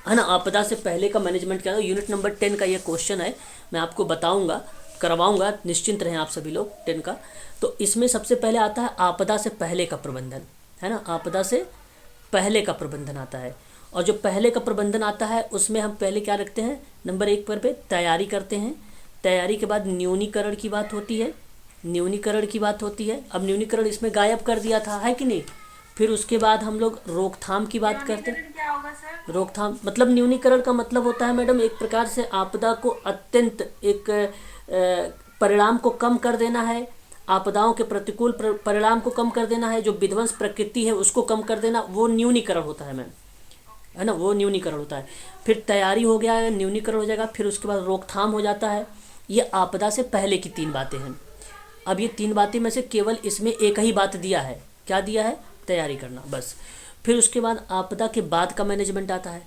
A: ना। आपदा से पहले का मैनेजमेंट क्या है, यूनिट नंबर 10 का ये क्वेश्चन है, मैं आपको बताऊंगा, करवाऊंगा, निश्चिंत रहें आप सभी लोग 10 का। तो इसमें सबसे पहले आता है आपदा से पहले का प्रबंधन, है ना। आपदा से पहले का प्रबंधन आता है, और जो पहले का प्रबंधन आता है उसमें हम पहले क्या रखते हैं, नंबर 1 पर पे तैयारी करते हैं। तैयारी के बाद न्यूनीकरण की बात होती है, न्यूनीकरण की बात होती है। अब न्यूनीकरण इसमें गायब कर दिया था, है कि नहीं। फिर उसके बाद हम लोग रोकथाम की बात करते हैं।
B: क्या होगा सर?
A: रोकथाम मतलब न्यूनीकरण का मतलब होता है मैडम एक प्रकार से आपदा को अत्यंत एक परिणाम को कम कर देना है, आपदाओं के प्रतिकूल परिणाम को कम कर देना है, जो विध्वंस प्रकृति है उसको कम कर देना, वो न्यूनीकरण होता है मैम, है ना, वो न्यूनीकरण होता है। फिर तैयारी हो गया, न्यूनीकरण हो जाएगा, फिर उसके बाद रोकथाम हो जाता है। ये आपदा से पहले की 3 बातें हैं। अब ये 3 बातें में से केवल इसमें एक ही बात दिया है, क्या दिया है, तैयारी करना, बस। फिर उसके बाद आपदा के बाद का मैनेजमेंट आता है।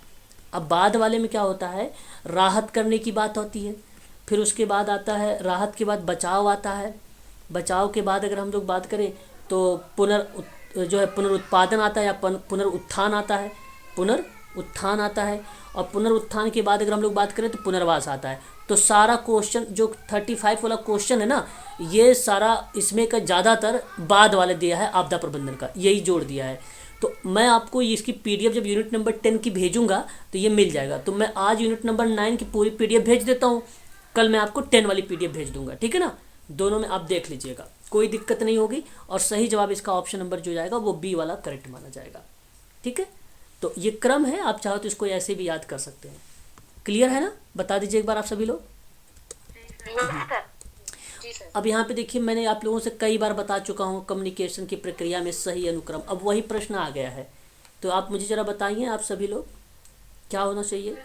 A: अब बाद वाले में क्या होता है, राहत करने की बात होती है। फिर उसके बाद आता है, राहत के बाद बचाव आता है। बचाव के बाद अगर हम लोग बात करें तो पुनरुत्पादन आता है, या पुनरुत्थान आता है, पुनरुत्थान आता है। और पुनरुत्थान के बाद अगर हम लोग बात करें तो पुनर्वास आता है। तो सारा क्वेश्चन जो 35 वाला क्वेश्चन है ना, ये सारा इसमें का ज़्यादातर बाद वाले दिया है, आपदा प्रबंधन का यही जोड़ दिया है। तो मैं आपको इसकी पीडीएफ जब यूनिट नंबर 10 की भेजूंगा तो ये मिल जाएगा। तो मैं आज यूनिट नंबर 9 की पूरी पीडीएफ भेज देता हूँ, कल मैं आपको 10 वाली पीडीएफ भेज दूंगा, ठीक है ना। दोनों में आप देख लीजिएगा, कोई दिक्कत नहीं होगी। और सही जवाब इसका ऑप्शन नंबर जो जाएगा वो बी वाला करेक्ट माना जाएगा, ठीक है। तो ये क्रम है, आप चाहो तो इसको ऐसे भी याद कर सकते हैं। क्लियर है ना, बता दीजिए एक बार आप सभी लोग। अब यहाँ पे देखिए मैंने आप लोगों से कई बार बता चुका हूँ कम्युनिकेशन की प्रक्रिया में सही अनुक्रम। अब वही प्रश्न आ गया है, तो आप मुझे ज़रा बताइए आप सभी लोग क्या होना चाहिए।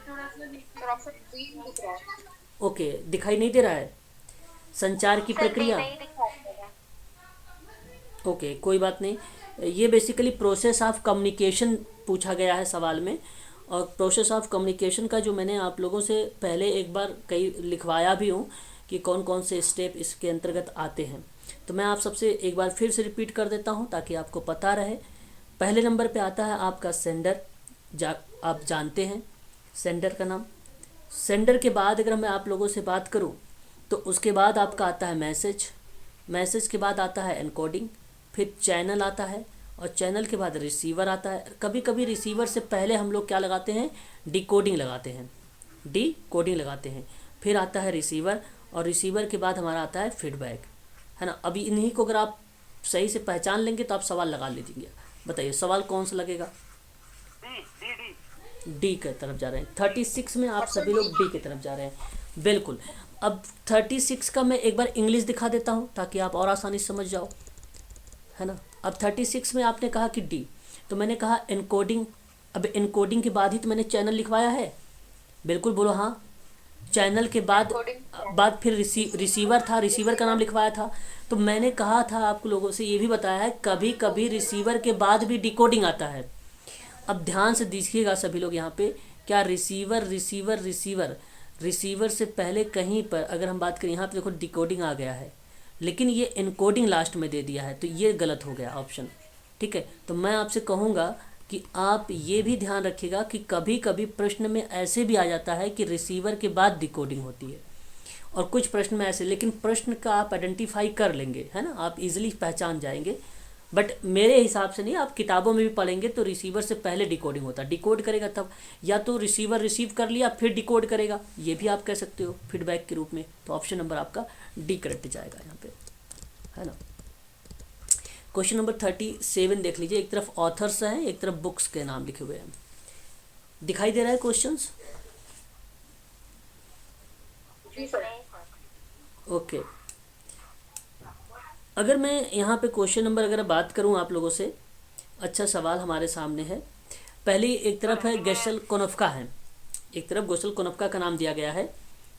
A: ओके, दिखाई नहीं दे रहा है संचार की प्रक्रिया। ओके, कोई बात नहीं। ये बेसिकली प्रोसेस ऑफ कम्युनिकेशन पूछा गया है सवाल में। और प्रोसेस ऑफ कम्युनिकेशन का जो मैंने आप लोगों से पहले एक बार कई लिखवाया भी हूँ कि कौन कौन से स्टेप इसके अंतर्गत आते हैं। तो मैं आप सबसे एक बार फिर से रिपीट कर देता हूँ ताकि आपको पता रहे। पहले नंबर पे आता है आपका सेंडर, आप जानते हैं सेंडर का नाम। सेंडर के बाद अगर मैं आप लोगों से बात करूँ तो उसके बाद आपका आता है मैसेज। मैसेज के बाद आता है एनकोडिंग, फिर चैनल आता है, और चैनल के बाद रिसीवर आता है। कभी कभी रिसीवर से पहले हम लोग क्या लगाते हैं, डिकोडिंग लगाते हैं, डिकोडिंग लगाते हैं। फिर आता है रिसीवर, और रिसीवर के बाद हमारा आता है फीडबैक, है ना। अभी इन्हीं को अगर आप सही से पहचान लेंगे तो आप सवाल लगा लीजिए। बताइए सवाल कौन सा लगेगा। डी की तरफ जा रहे हैं। 36 में आप सभी लोग डी की तरफ जा रहे हैं, बिल्कुल। अब 36 का मैं एक बार इंग्लिश दिखा देता हूँ ताकि आप और आसानी से समझ जाओ, है ना। अब 36 में आपने कहा कि डी, तो मैंने कहा इनकोडिंग। अब इनकोडिंग के बाद ही तो मैंने चैनल लिखवाया है, बिल्कुल बोलो हाँ। चैनल के बाद फिर रिसीवर था, रिसीवर का नाम लिखवाया था। तो मैंने कहा था आप लोगों से, ये भी बताया है कभी कभी रिसीवर के बाद भी डिकोडिंग आता है। अब ध्यान से देखिएगा सभी लोग यहाँ पे, क्या रिसीवर रिसीवर रिसीवर रिसीवर से पहले कहीं पर अगर हम बात करें, यहाँ पे देखो डिकोडिंग आ गया है, लेकिन ये इनकोडिंग लास्ट में दे दिया है, तो ये गलत हो गया ऑप्शन, ठीक है। तो मैं आपसे कहूँगा कि आप ये भी ध्यान रखिएगा कि कभी कभी प्रश्न में ऐसे भी आ जाता है कि रिसीवर के बाद डिकोडिंग होती है, और कुछ प्रश्न में ऐसे, लेकिन प्रश्न का आप आइडेंटिफाई कर लेंगे, है ना, आप इजीली पहचान जाएंगे। बट मेरे हिसाब से नहीं, आप किताबों में भी पढ़ेंगे तो रिसीवर से पहले डिकोडिंग होता है, डिकोड करेगा तब, या तो रिसीवर रिसीव कर लिया फिर डिकोड करेगा, ये भी आप कह सकते हो फीडबैक के रूप में। तो ऑप्शन नंबर आपका डी करेक्ट जाएगा यहाँ पे, है ना। क्वेश्चन नंबर 37 देख लीजिए, एक तरफ ऑथर्स हैं, एक तरफ बुक्स के नाम लिखे हुए हैं। दिखाई दे रहा है क्वेश्चंस? ओके। अगर मैं यहाँ पे क्वेश्चन नंबर अगर बात करूँ आप लोगों से, अच्छा सवाल हमारे सामने है। पहले एक तरफ है गेशल कोनफ्का है, एक तरफ गेशल कोनफ्का का नाम दिया गया है,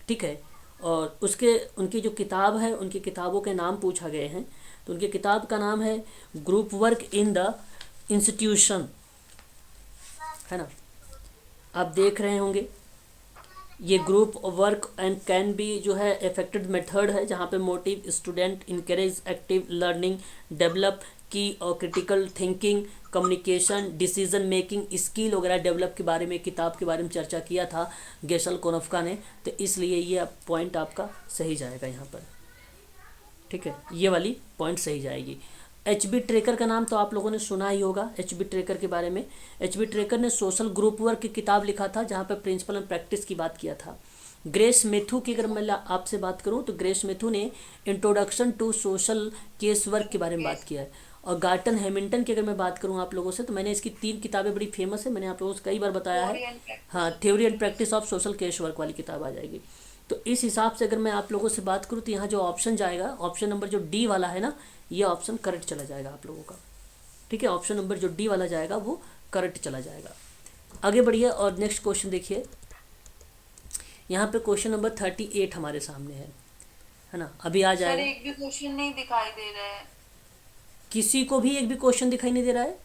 A: ठीक है। और उसके उनकी जो किताब है, उनकी किताबों के नाम पूछा गए हैं। तो उनकी किताब का नाम है group work in the institution, है ना। आप देख रहे होंगे ये group work and can be जो है इफेक्टिव मेथड है, जहाँ पे motive student encourage active learning, develop की और critical thinking, communication, decision making skill वगैरह डेवलप के बारे में, किताब के बारे में चर्चा किया था गेशल कोनफ्का ने। तो इसलिए ये पॉइंट आपका सही जाएगा यहाँ पर, ठीक है, ये वाली पॉइंट सही जाएगी। HB ट्रेकर का नाम तो आप लोगों ने सुना ही होगा, HB ट्रेकर के बारे में। HB ट्रेकर ने सोशल ग्रुप वर्क की किताब लिखा था, जहाँ पर प्रिंसिपल एंड प्रैक्टिस की बात किया था। ग्रेस मेथू की अगर मैं आपसे बात करूँ तो ग्रेस मेथू ने introduction to social case work के बारे में बात किया है। और गार्टन हैमिल्टन की अगर मैं बात करूँ आप लोगों से, तो मैंने इसकी 3 किताबें बड़ी फेमस है, मैंने आप लोगों से कई बार बताया है। हाँ, theory and practice of social case work वाली किताब आ जाएगी। तो इस हिसाब से अगर मैं आप लोगों से बात करूँ तो यहाँ जो ऑप्शन जाएगा, ऑप्शन नंबर जो डी वाला है ना, ये ऑप्शन करेक्ट चला जाएगा आप लोगों का, ठीक है। ऑप्शन नंबर जो डी वाला जाएगा वो करेक्ट चला जाएगा। आगे बढ़िए और नेक्स्ट क्वेश्चन देखिए। यहाँ पे क्वेश्चन नंबर 38 हमारे सामने है ना। अभी आ जाएगा।
B: सर एक भी क्वेश्चन नहीं दिखाई दे रहा है,
A: किसी को भी एक भी क्वेश्चन दिखाई नहीं दे रहा है?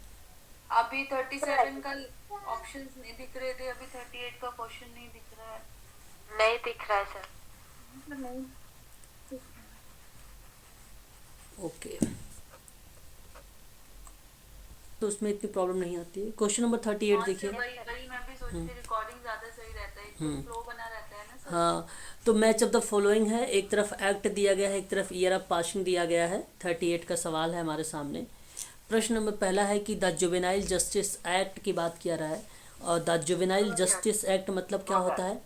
B: अभी 37 का ऑप्शंस नहीं दिख रहे थे, अभी 38 का क्वेश्चन नहीं दिख रहा है।
C: नहीं दिख रहा है सर।
B: नहीं,
A: ओके, तो उसमें इतनी प्रॉब्लम नहीं आती है। क्वेश्चन नंबर 38 देखिए।
B: वही मैं भी सोचती थी, रिकॉर्डिंग ज्यादा सही रहता है, फ्लो बना रहता है ना सर।
A: हाँ, तो मैच ऑफ द फॉलोइंग है, एक तरफ एक्ट दिया गया है, एक तरफ ईयर ऑफ पासिंग दिया गया है। 38 का सवाल है हमारे सामने। प्रश्न नंबर पहला है कि द जुवेनाइल जस्टिस एक्ट की बात किया रहा है, और द जुवेनाइल जस्टिस एक्ट मतलब क्या होता है?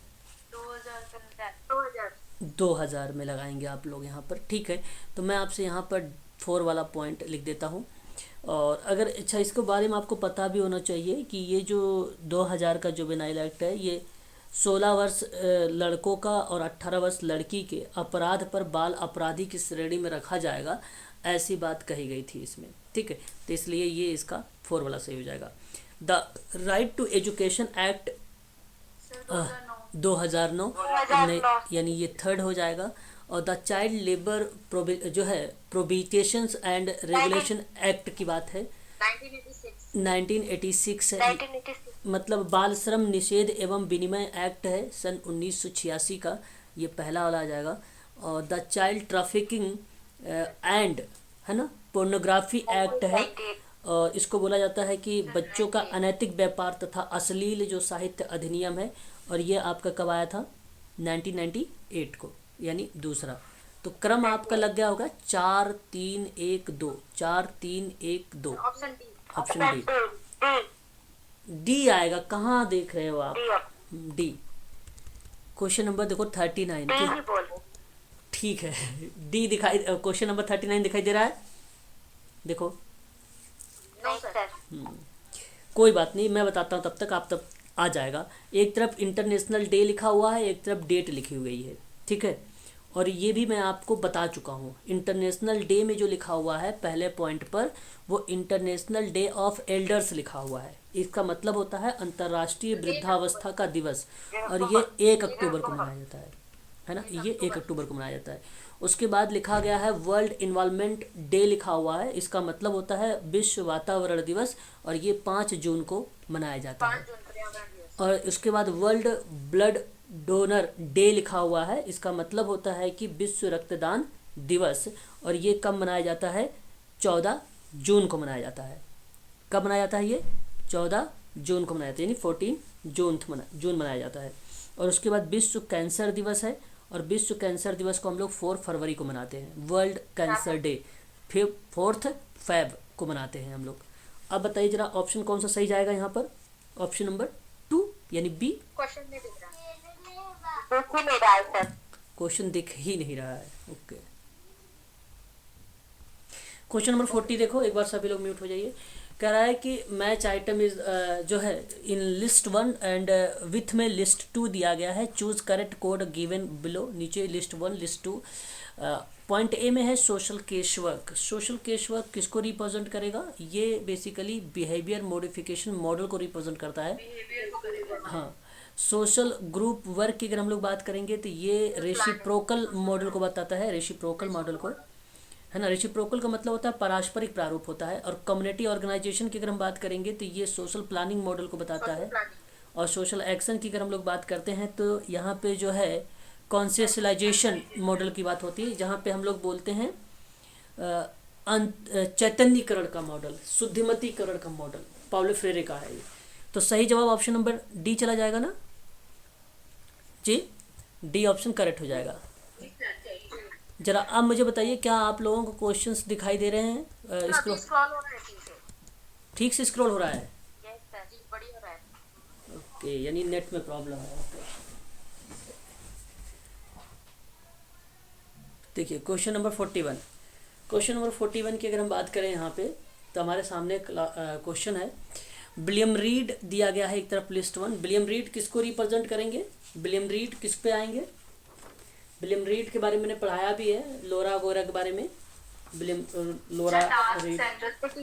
A: 2000 में लगाएंगे आप लोग यहाँ पर, ठीक है। तो मैं आपसे यहाँ पर 4 वाला पॉइंट लिख देता हूँ। और अगर अच्छा इसके बारे में आपको पता भी होना चाहिए कि ये जो 2000 का जुवेनाइल एक्ट है, ये 16 वर्ष लड़कों का और 18 वर्ष लड़की के अपराध पर बाल अपराधी की श्रेणी में रखा जाएगा, ऐसी बात कही गई थी इसमें, ठीक है। तो इसलिए ये इसका 4 वाला सही हो जाएगा। The right to education act 2009 यानी ये 3rd हो जाएगा। और द चाइल्ड लेबर जो है प्रोहिबिशंस एंड रेगुलेशन एक्ट की बात है, 1986 है, मतलब बाल श्रम निषेध एवं विनिमय एक्ट है सन 1986 का, ये पहला वाला आ जाएगा। और द चाइल्ड ट्रैफिकिंग एंड, है ना, पोर्नोग्राफी एक्ट है, और इसको बोला जाता है कि बच्चों का अनैतिक व्यापार तथा अश्लील जो साहित्य अधिनियम है, और ये आपका कब आया था? 1998 को, यानी दूसरा। तो क्रम आपका लग गया होगा 4 3 1 2, 4 3 1 2, ऑप्शन डी। डी आएगा, कहाँ देख रहे हो आप? डी। क्वेश्चन नंबर देखो 39, ठीक है, डी दिखाई, क्वेश्चन नंबर 39 दिखाई दे रहा है, देखो। कोई बात नहीं, मैं बताता हूँ तब तक, आप तब आ जाएगा। एक तरफ इंटरनेशनल डे लिखा हुआ है, एक तरफ डेट लिखी हुई है, ठीक है। और ये भी मैं आपको बता चुका हूँ। इंटरनेशनल डे में जो लिखा हुआ है पहले पॉइंट पर, वो इंटरनेशनल डे ऑफ एल्डर्स लिखा हुआ है। इसका मतलब होता है अंतर्राष्ट्रीय वृद्धावस्था का दिवस, और ये 1 अक्टूबर को मनाया जाता है ना, ये 1 अक्टूबर को मनाया जाता है। उसके बाद लिखा गया है वर्ल्ड इन्वायरमेंट डे लिखा हुआ है, इसका मतलब होता है विश्व वातावरण दिवस, और ये 5 जून को मनाया जाता है। और उसके बाद वर्ल्ड ब्लड डोनर डे लिखा हुआ है, इसका मतलब होता है कि विश्व रक्तदान दिवस, और ये कब मनाया जाता है? 14 जून को मनाया जाता है। कब मनाया जाता है? ये 14 जून को मनाया जाता है, यानी 14 जून मनाया जाता है। और उसके बाद विश्व कैंसर दिवस है, और विश्व कैंसर दिवस को हम लोग 4 फरवरी को मनाते हैं, वर्ल्ड कैंसर डे 4 फेब को मनाते हैं हम लोग। अब बताइए जरा ऑप्शन कौन सा सही जाएगा यहाँ पर? ऑप्शन नंबर 2 यानी बी।
C: क्वेश्चन नहीं दिख रहा है।
A: क्वेश्चन दिख ही नहीं रहा है। ओके, क्वेश्चन नंबर 40 देखो, एक बार सभी लोग म्यूट हो जाइए। कह रहा है कि मैच आइटम इज जो है इन लिस्ट 1 एंड विथ में लिस्ट 2 दिया गया है, choose correct code given below. नीचे लिस्ट 1 लिस्ट 2। पॉइंट ए में है social case work. Social case work किसको रिप्रेजेंट करेगा? ये बेसिकली बिहेवियर मॉडिफिकेशन मॉडल को रिप्रेजेंट करता है। हाँ, सोशल ग्रुप वर्क की अगर हम लोग बात करेंगे तो ये रेसिप्रोकल मॉडल को बताता है, रेसिप्रोकल मॉडल को, है ना। रेसिप्रोकल का मतलब होता है पारस्परिक प्रारूप होता है। और कम्युनिटी ऑर्गेनाइजेशन की अगर हम बात करेंगे तो ये सोशल प्लानिंग मॉडल को बताता है। और सोशल एक्शन की अगर हम लोग बात करते हैं तो यहाँ पे जो है कॉन्शियसलाइजेशन मॉडल की बात होती है, जहाँ पे हम लोग बोलते हैं चैतन्यकरण का मॉडल, शुद्धिमतीकरण का मॉडल, पाउलो फ्रेरे का है ये। तो सही जवाब ऑप्शन नंबर डी चला जाएगा ना जी, डी ऑप्शन करेक्ट हो जाएगा। जरा अब मुझे बताइए, क्या आप लोगों को क्वेश्चंस दिखाई दे रहे हैं? ठीक से स्क्रॉल हो रहा है? ओके, यानी नेट में प्रॉब्लम है। देखिए क्वेश्चन नंबर 41। क्वेश्चन नंबर 41 की अगर हम बात करें यहाँ पे, तो हमारे सामने क्वेश्चन है विलियम रीड दिया गया है एक तरफ लिस्ट 1। विलियम रीड किसको रिप्रेजेंट करेंगे? विलियम रीड किस पे आएंगे? विलियम रीड के बारे में मैंने पढ़ाया भी है, लोरा वगैरह के बारे में। विलियम लोरा रीड,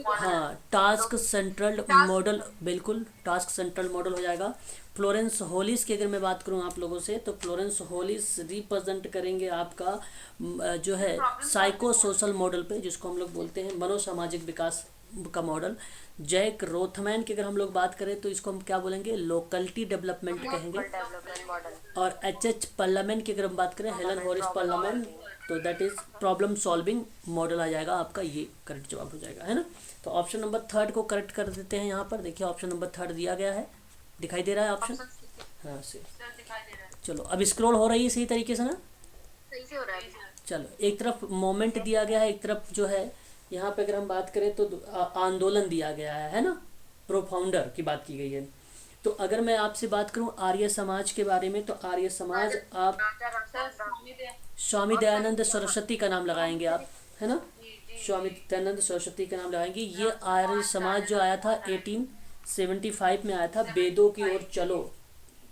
A: हाँ, टास्क सेंट्रल मॉडल, बिल्कुल टास्क सेंट्रल मॉडल हो जाएगा। फ्लोरेंस होलिस की अगर मैं बात करूँ आप लोगों से, तो फ्लोरेंस होलिस रिप्रेजेंट करेंगे आपका जो है साइको सोशल मॉडल पे, जिसको हम लोग बोलते हैं मनोसामाजिक विकास का मॉडल। जैक रोथमैन की अगर हम लोग बात करें तो इसको हम क्या बोलेंगे? लोकलिटी डेवलपमेंट कहेंगे। और एच पार्लियामेंट की अगर हम बात करें, हेलन हॉरिस पार्लियामेंट, तो that is problem solving model आ जाएगा आपका, ये करेक्ट जवाब हो जाएगा, है ना। तो ऑप्शन नंबर 3 को करेक्ट कर देते हैं यहाँ पर। देखिए ऑप्शन नंबर 3 दिया गया है, दिखाई दे रहा है ऑप्शन? हाँ सही। चलो अब स्क्रॉल हो रही है सही तरीके से ना?
C: सही से हो रहा है।
A: चलो, एक तरफ मोमेंट दिया गया है, एक तरफ जो है यहाँ पे अगर हम बात करें तो आंदोलन दिया गया है ना, प्रोफाउंडर की बात की गई है। तो अगर मैं आपसे बात करूं आर्य समाज के बारे में, तो आर्य समाज आप स्वामी दयानंद सरस्वती का नाम लगाएंगे आप, है ना, स्वामी दयानंद सरस्वती का नाम लगाएंगे। ये आर्य समाज जो आया था 1875 में आया था, वेदों की ओर चलो,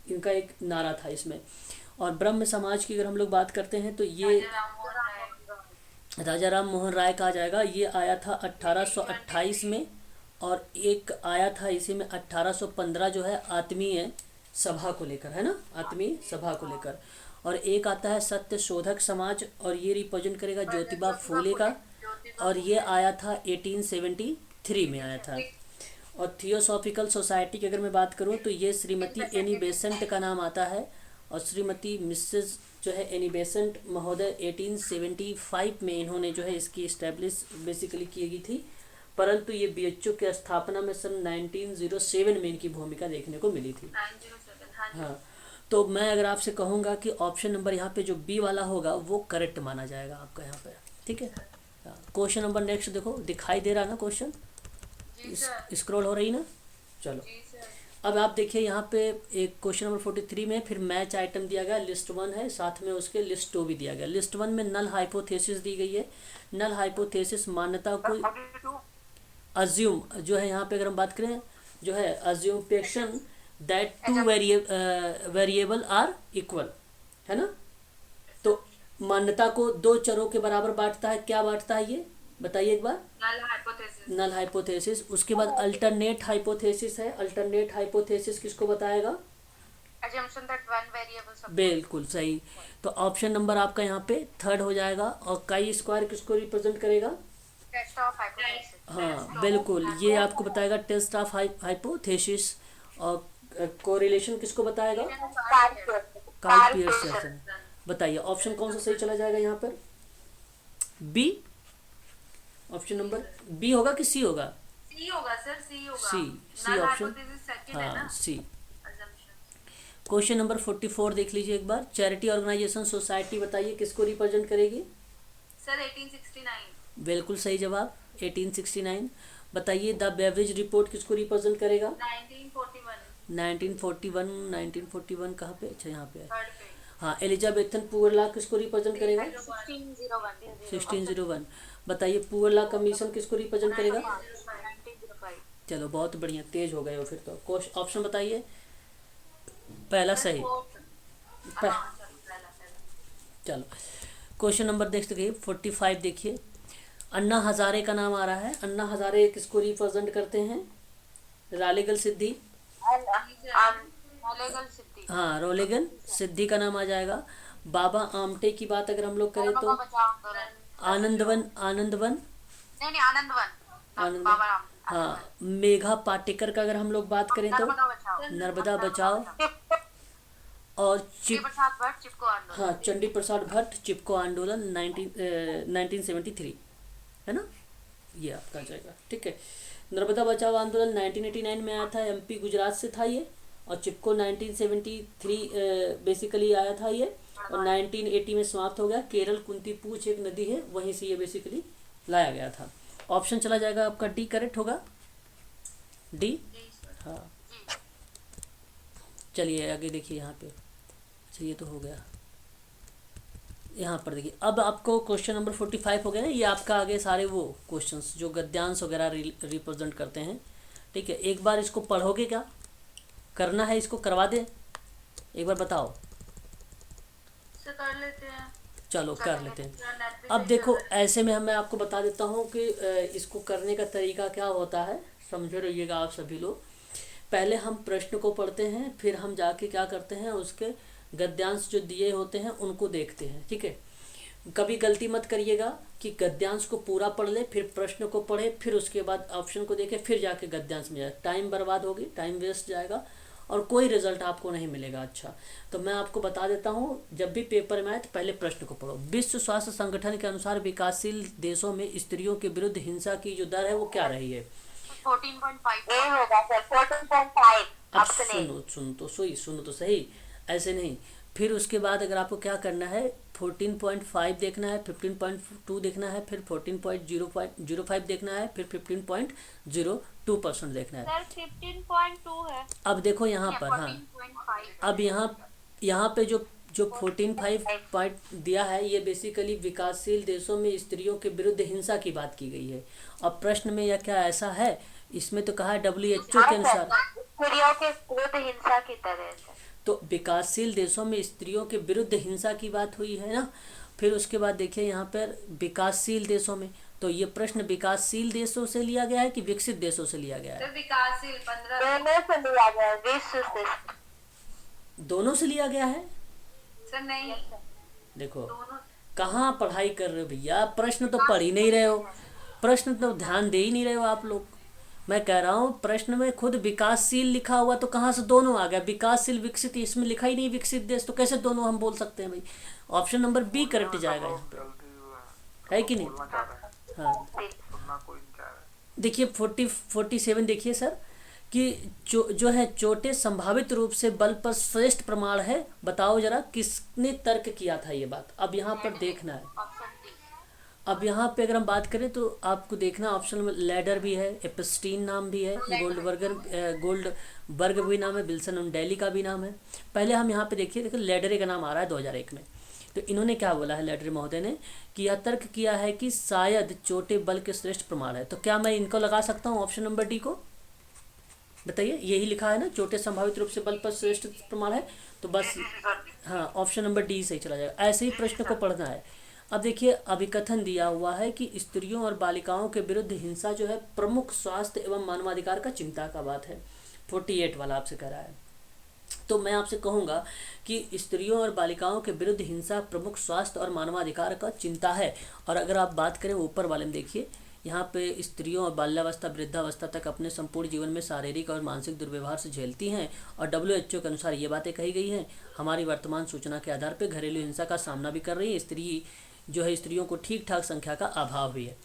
A: इनका एक नारा था इसमें। और ब्रह्म समाज की अगर हम लोग बात करते हैं तो ये राजा राम मोहन राय का आ जाएगा। ये आया था 1828 में, और एक आया था इसी में 1815 जो है आत्मीय सभा को लेकर, है ना, आत्मीय सभा को लेकर। और एक आता है सत्य शोधक समाज, और ये रिप्रेजेंट करेगा ज्योतिबा फूले का, और ये आया था 1873 में आया था। और थियोसॉफिकल सोसाइटी की अगर मैं बात करूँ तो ये श्रीमती एनी बेसेंट का नाम आता है, और श्रीमती मिसेस जो है एनी बेसेंट महोदय 1875 में इन्होंने जो है इसकी इस्टेब्लिश बेसिकली की गई थी, परंतु ये बीएचओ की स्थापना में सन 1907 में इनकी भूमिका देखने को मिली थी। हाँ, तो मैं अगर आपसे कहूँगा कि ऑप्शन नंबर यहाँ पे जो बी वाला होगा वो करेक्ट माना जाएगा आपका यहाँ पे, ठीक है। क्वेश्चन नंबर नेक्स्ट देखो, दिखाई दे रहा ना क्वेश्चन? स्क्रॉल हो रही ना? चलो अब आप देखिए यहाँ पे एक क्वेश्चन नंबर 43 में फिर मैच आइटम दिया गया, लिस्ट 1 है, साथ में उसके लिस्ट 2 भी दिया गया। लिस्ट 1 में नल हाइपोथेसिस दी गई है। नल हाइपोथेसिस मान्यता को अज्यूम जो है यहाँ पे अगर हम बात करें जो है assumption that two variable are equal, है ना। तो मान्यता को दो चरों के बराबर बांटता है, क्या बांटता है ये बताइए एक बार।
B: Null hypothesis.
A: नल हाइपोथेसिस। उसके बाद अल्टरनेट हाइपोथेसिस है। अल्टरनेट हाइपोथेसिस किसको बताएगा?
C: assumption that one variable support
A: बिल्कुल सही। तो ऑप्शन नंबर आपका यहाँ पे थर्ड हो जाएगा। और काई स्क्वायर किसको रिप्रेजेंट करेगा?
C: test of hypothesis
A: हाँ बिल्कुल, ये आपको बताएगा टेस्ट ऑफ हाइपोथेसिस। और कोरिलेशन किसको बताएगा? Karl Pearson. बताइए ऑप्शन कौन सा सही चला जाएगा यहाँ पर? बी। ऑप्शन नंबर बी होगा कि सी होगा?
B: सी होगा सर, सी होगा।
A: सी
B: नल
A: ऑप्शन।
B: हाइपोथेसिस सेकंड है
A: हाँ
B: ना,
A: सी।
B: assumption।
A: क्वेश्चन नंबर 44 देख लीजिए एक बार। चैरिटी ऑर्गेनाइजेशन सोसाइटी बताइए किसको रिप्रेजेंट करेगी?
B: सर 1869।
A: बिल्कुल सही जवाब 1869। बताइए द बेवरेज रिपोर्ट किसको रिप्रेजेंट करेगा?
B: 1941।
A: 1941 कहाँ पे? अच्छा यहाँ पे है।
B: थर्ड पे।
A: हाँ एलिजाबेथन पुअर लॉ किसको रिप्रेजेंट करेगा?
C: 1601
A: 1601। बताइए पुअर लॉ कमीशन किसको रिप्रेजेंट करेगा?
C: 1905
A: चलो बहुत बढ़िया, तेज हो गए हो फिर तो। ऑप्शन बताइए। पहला सही।
B: हाँ चलो पहला।
A: चलो क्वेश्चन नंबर देख सकते 45 देखिए। अन्ना हजारे का नाम आ रहा है। अन्ना हजारे किसको रिप्रेजेंट करते हैं? रालेगन सिद्धि।
C: Legal सिद्धि
A: हाँ रोलेगन सिद्धि का नाम आ जाएगा। बाबा आमटे की बात अगर हम लोग करें तो
C: धर्म का बचाव आंदोलन
A: आनंदवन। आनंदवन।
C: नहीं आनंदवन
A: आनंद।
C: बाबा राम
A: हाँ मेघा पाटेकर का अगर हम लोग बात करें तो
C: नर्मदा बचाओ
A: नर्मदा बचाओ। और
C: श्री प्रसाद भट्ट चिपको आंदोलन
A: हाँ चंडी प्रसाद भट्ट चिपको आंदोलन 1973 है ना, ये आपका जाएगा। ठीक है। नर्मदा बचाओ आंदोलन 1989 में आया था, एमपी गुजरात से था ये। और चिपको 1973 बेसिकली आया था ये, और 1980 में समाप्त हो गया। केरल कुंतीपूछ एक नदी है, वहीं से ये बेसिकली लाया गया था। ऑप्शन चला जाएगा आपका डी करेक्ट होगा। डी हाँ। चलिए आगे देखिए यहाँ पे। अच्छा ये तो हो गया। यहाँ पर देखिए अब आपको क्वेश्चन नंबर 45 हो गया ना, ये आपका आगे सारे वो क्वेश्चंस जो गद्यांश वगैरह रिप्रेजेंट करते हैं। ठीक है, एक बार इसको पढ़ोगे क्या? करना है इसको, करवा दें एक बार बताओ।
B: सर कर लेते हैं।
A: चलो कर लेते हैं।
B: थोड़ा नेट पे
A: अब
B: सही
A: देखो
B: चल रहा है।
A: ऐसे में मैं आपको बता देता हूँ कि इसको करने का तरीका क्या होता है, समझे रहिएगा आप सभी लोग। पहले हम प्रश्न को पढ़ते हैं, फिर हम जाके क्या करते हैं उसके गद्यांश जो दिए होते हैं उनको देखते हैं। ठीक है, कभी गलती मत करिएगा कि गद्यांश को पूरा पढ़ ले, फिर प्रश्न को पढ़े, फिर उसके बाद ऑप्शन को देखे, फिर जाके गद्यांश में जाए। टाइम बर्बाद होगी, टाइम वेस्ट जाएगा और कोई रिजल्ट आपको नहीं मिलेगा। अच्छा तो मैं आपको बता देता हूँ, जब भी पेपर में आए तो पहले प्रश्न को पढ़ो। विश्व स्वास्थ्य संगठन के अनुसार विकासशील देशों में स्त्रियों के विरुद्ध हिंसा की जो दर है वो क्या रही है?
C: 14.5 ए होगा सर 14.5
A: अब
C: ऑप्शन ए
A: सुनो तो सही, ऐसे नहीं। फिर उसके बाद अगर आपको क्या करना है 14.5 देखना है, 15.2 देखना है, फिर 14.05 देखना है, फिर 15.02% देखना है।
C: सर 15.2 है।
A: अब देखो यहाँ पर, हाँ
C: 14.5
A: अब यहाँ पे जो 14.5 पॉइंट दिया है ये बेसिकली विकासशील देशों में स्त्रियों के विरुद्ध हिंसा की बात की गई है। अब प्रश्न में यह क्या ऐसा है, इसमें तो कहा है WHO के अनुसार
C: स्त्रियों के विरुद्ध हिंसा की तरह से।
A: तो विकासशील देशों में स्त्रियों के विरुद्ध हिंसा की बात हुई है ना। फिर उसके बाद देखिए यहाँ पर विकासशील देशों में, तो ये प्रश्न विकासशील देशों से लिया गया है कि विकसित देशों से लिया गया है?
B: सर विकासशील 15
C: दोनों से लिया गया है, विश्व से।
A: दोनों से लिया गया है।
B: सर नहीं
A: देखो
B: दोनों।
A: कहाँ पढ़ाई कर रहे हो भैया, प्रश्न तो पढ़ ही नहीं रहे हो, प्रश्न तो ध्यान दे ही नहीं रहे हो आप लोग। मैं कह रहा हूँ प्रश्न में खुद विकासशील लिखा हुआ, तो कहाँ से दोनों आ गया? विकासशील विकसित इसमें लिखा ही नहीं विकसित देश, तो कैसे दोनों हम बोल सकते हैं भाई? ऑप्शन नंबर बी करेक्ट जाएगा यहाँ पे, है कि नहीं? हाँ देखिए 47 देखिए सर कि जो है चोटें संभावित रूप से बल पर श्रेष्ठ प्रमाण है। बताओ जरा किसने तर्क किया था ये बात? अब यहाँ पर देखना है।
C: Option D.
A: अब यहाँ पे अगर हम बात करें तो आपको देखना ऑप्शन में लैडर भी है, एपस्टीन नाम भी है, गोल्डबर्ग भी नाम है, विल्सन उंडेली का भी नाम है। पहले हम यहाँ पे देखिए लैडरे का नाम आ रहा है 2001 में। तो इन्होंने क्या बोला है लैडरे महोदय ने कि यह तर्क किया है कि शायद चोटें बल के श्रेष्ठ प्रमाण है। तो क्या मैं इनको लगा सकता हूँ ऑप्शन नंबर डी को? बताइए, यही लिखा है ना, छोटे संभावित रूप से बल पर श्रेष्ठ प्रमाण है, तो बस हाँ ऑप्शन नंबर डी सही चला जाएगा। ऐसे ही प्रश्न को पढ़ना है। अब देखिए अभिकथन दिया हुआ है कि स्त्रियों और बालिकाओं के विरुद्ध हिंसा जो है प्रमुख स्वास्थ्य एवं मानवाधिकार का चिंता का बात है। 48 वाला आपसे कह रहा है। तो मैं आपसे कहूँगा कि स्त्रियों और बालिकाओं के विरुद्ध हिंसा प्रमुख स्वास्थ्य और मानवाधिकार का चिंता है। और अगर आप बात करें ऊपर वाले में, देखिए यहाँ पे स्त्रियों और बाल्यावस्था वृद्धावस्था तक अपने संपूर्ण जीवन में शारीरिक और मानसिक दुर्व्यवहार से झेलती हैं, और WHO के अनुसार ये बातें कही गई हैं। हमारी वर्तमान सूचना के आधार पर घरेलू हिंसा का सामना भी कर रही है स्त्री जो है, स्त्रियों को ठीक ठाक संख्या का अभाव भी है।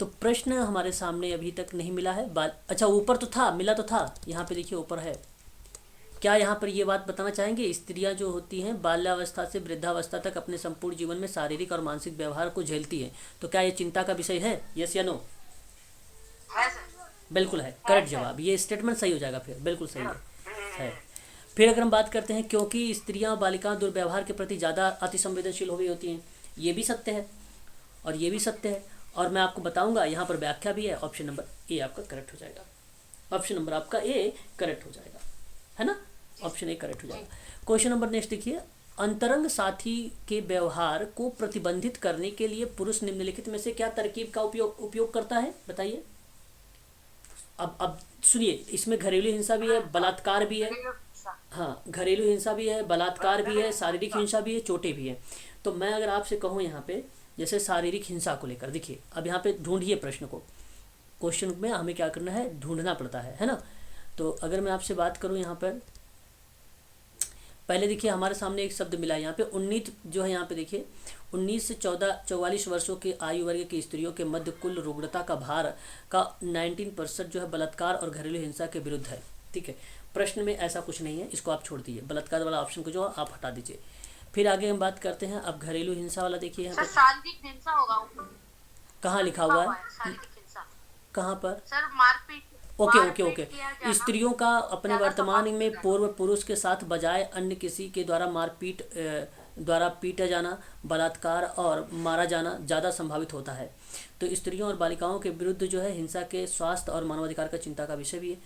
A: तो प्रश्न हमारे सामने अभी तक नहीं मिला है। अच्छा ऊपर तो था, मिला तो था, यहाँ पे देखिए ऊपर है। क्या यहाँ पर ये बात बताना चाहेंगे, स्त्रियाँ जो होती हैं बाल्यावस्था से वृद्धावस्था तक अपने संपूर्ण जीवन में शारीरिक और मानसिक व्यवहार को झेलती हैं, तो क्या ये चिंता का विषय है, यस या नो? बिल्कुल है, करेक्ट जवाब। ये स्टेटमेंट सही हो जाएगा फिर, बिल्कुल सही है। फिर अगर हम बात करते हैं क्योंकि स्त्रियाँ बालिकाओं दुर्व्यवहार के प्रति ज़्यादा अति संवेदनशील हो गई होती हैं, ये भी सत्य है और ये भी सत्य है, और मैं आपको बताऊंगा यहाँ पर व्याख्या भी है। ऑप्शन नंबर ए आपका करेक्ट हो जाएगा, ऑप्शन नंबर आपका ए करेक्ट हो जाएगा, है ना, ऑप्शन ए करेक्ट हो जाएगा। क्वेश्चन नंबर नेक्स्ट देखिए, अंतरंग साथी के व्यवहार को प्रतिबंधित करने के लिए पुरुष निम्नलिखित में से क्या तरकीब का उपयोग करता है, बताइए। अब सुनिए, इसमें घरेलू हिंसा भी है, बलात्कार भी है, हाँ घरेलू हिंसा भी है, बलात्कार भी है, शारीरिक हिंसा भी है, चोटें भी है। तो मैं अगर आपसे कहूँ यहाँ पे जैसे शारीरिक हिंसा को लेकर, देखिए अब यहाँ पे ढूंढिए प्रश्न को, क्वेश्चन में हमें क्या करना है, ढूंढना पड़ता है ना। तो अगर मैं आपसे बात करूँ यहाँ पर, पहले देखिए हमारे सामने एक शब्द मिला है यहाँ पे 19 जो है, यहाँ पे देखिए 19 से 44 वर्षों के आयु वर्ग की स्त्रियों के मध्य कुल रुग्णता का भार का 19% जो है बलात्कार और घरेलू हिंसा के विरुद्ध है, ठीक है। प्रश्न में ऐसा कुछ नहीं है, इसको आप छोड़ दीजिए, बलात्कार वाला ऑप्शन को जो आप हटा दीजिए। फिर आगे हम बात करते हैं, अब घरेलू हिंसा वाला देखिए यहाँ पर
B: शारीरिक हिंसा होगा,
A: कहाँ लिखा हुआ है,
B: शारीरिक हिंसा
A: कहाँ पर,
B: सर मारपीट,
A: ओके। स्त्रियों का अपने वर्तमान में पूर्व पुरुष के साथ बजाय अन्य किसी के द्वारा द्वारा पीटा जाना, बलात्कार और मारा जाना ज़्यादा संभावित होता है। तो स्त्रियों और बालिकाओं के विरुद्ध जो है हिंसा के स्वास्थ्य और मानवाधिकार का चिंता का विषय भी है।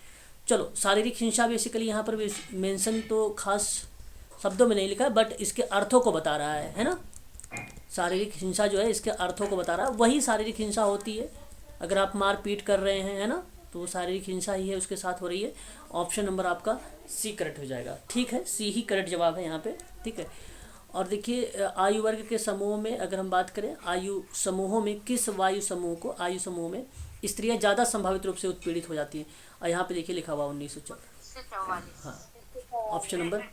A: चलो शारीरिक हिंसा बेसिकली यहाँ पर मेंशन तो खास शब्दों में नहीं लिखा है, बट इसके अर्थों को बता रहा है ना। शारीरिक हिंसा जो है इसके अर्थों को बता रहा है, वही शारीरिक हिंसा होती है। अगर आप मार पीट कर रहे हैं, है ना, तो वो शारीरिक हिंसा ही है, उसके साथ हो रही है। ऑप्शन नंबर आपका सी करेक्ट हो जाएगा, ठीक है, सी ही करेक्ट जवाब है यहाँ पे, ठीक है। और देखिए आयु वर्ग के समूह में अगर हम बात करें, आयु समूहों में किस आयु समूह में स्त्रियाँ ज़्यादा संभावित रूप से उत्पीड़ित हो जाती हैं, और यहाँ पे देखिए लिखा हुआ 1944, हाँ ऑप्शन नंबर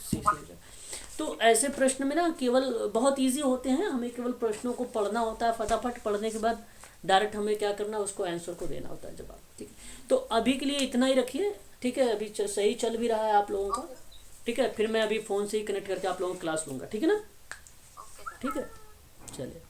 A: सी हो जाएगा। तो ऐसे प्रश्न में ना केवल बहुत इजी होते हैं, हमें केवल प्रश्नों को पढ़ना होता है, फटाफट पढ़ने के बाद डायरेक्ट हमें क्या करना है, उसको आंसर को देना होता है जवाब, ठीक है। तो अभी के लिए इतना ही रखिए, ठीक है। अभी सही चल भी रहा है आप लोगों का, ठीक है। फिर मैं अभी फ़ोन से ही कनेक्ट करके आप लोगों को क्लास लूँगा, ठीक है ना, ठीक है, चलिए।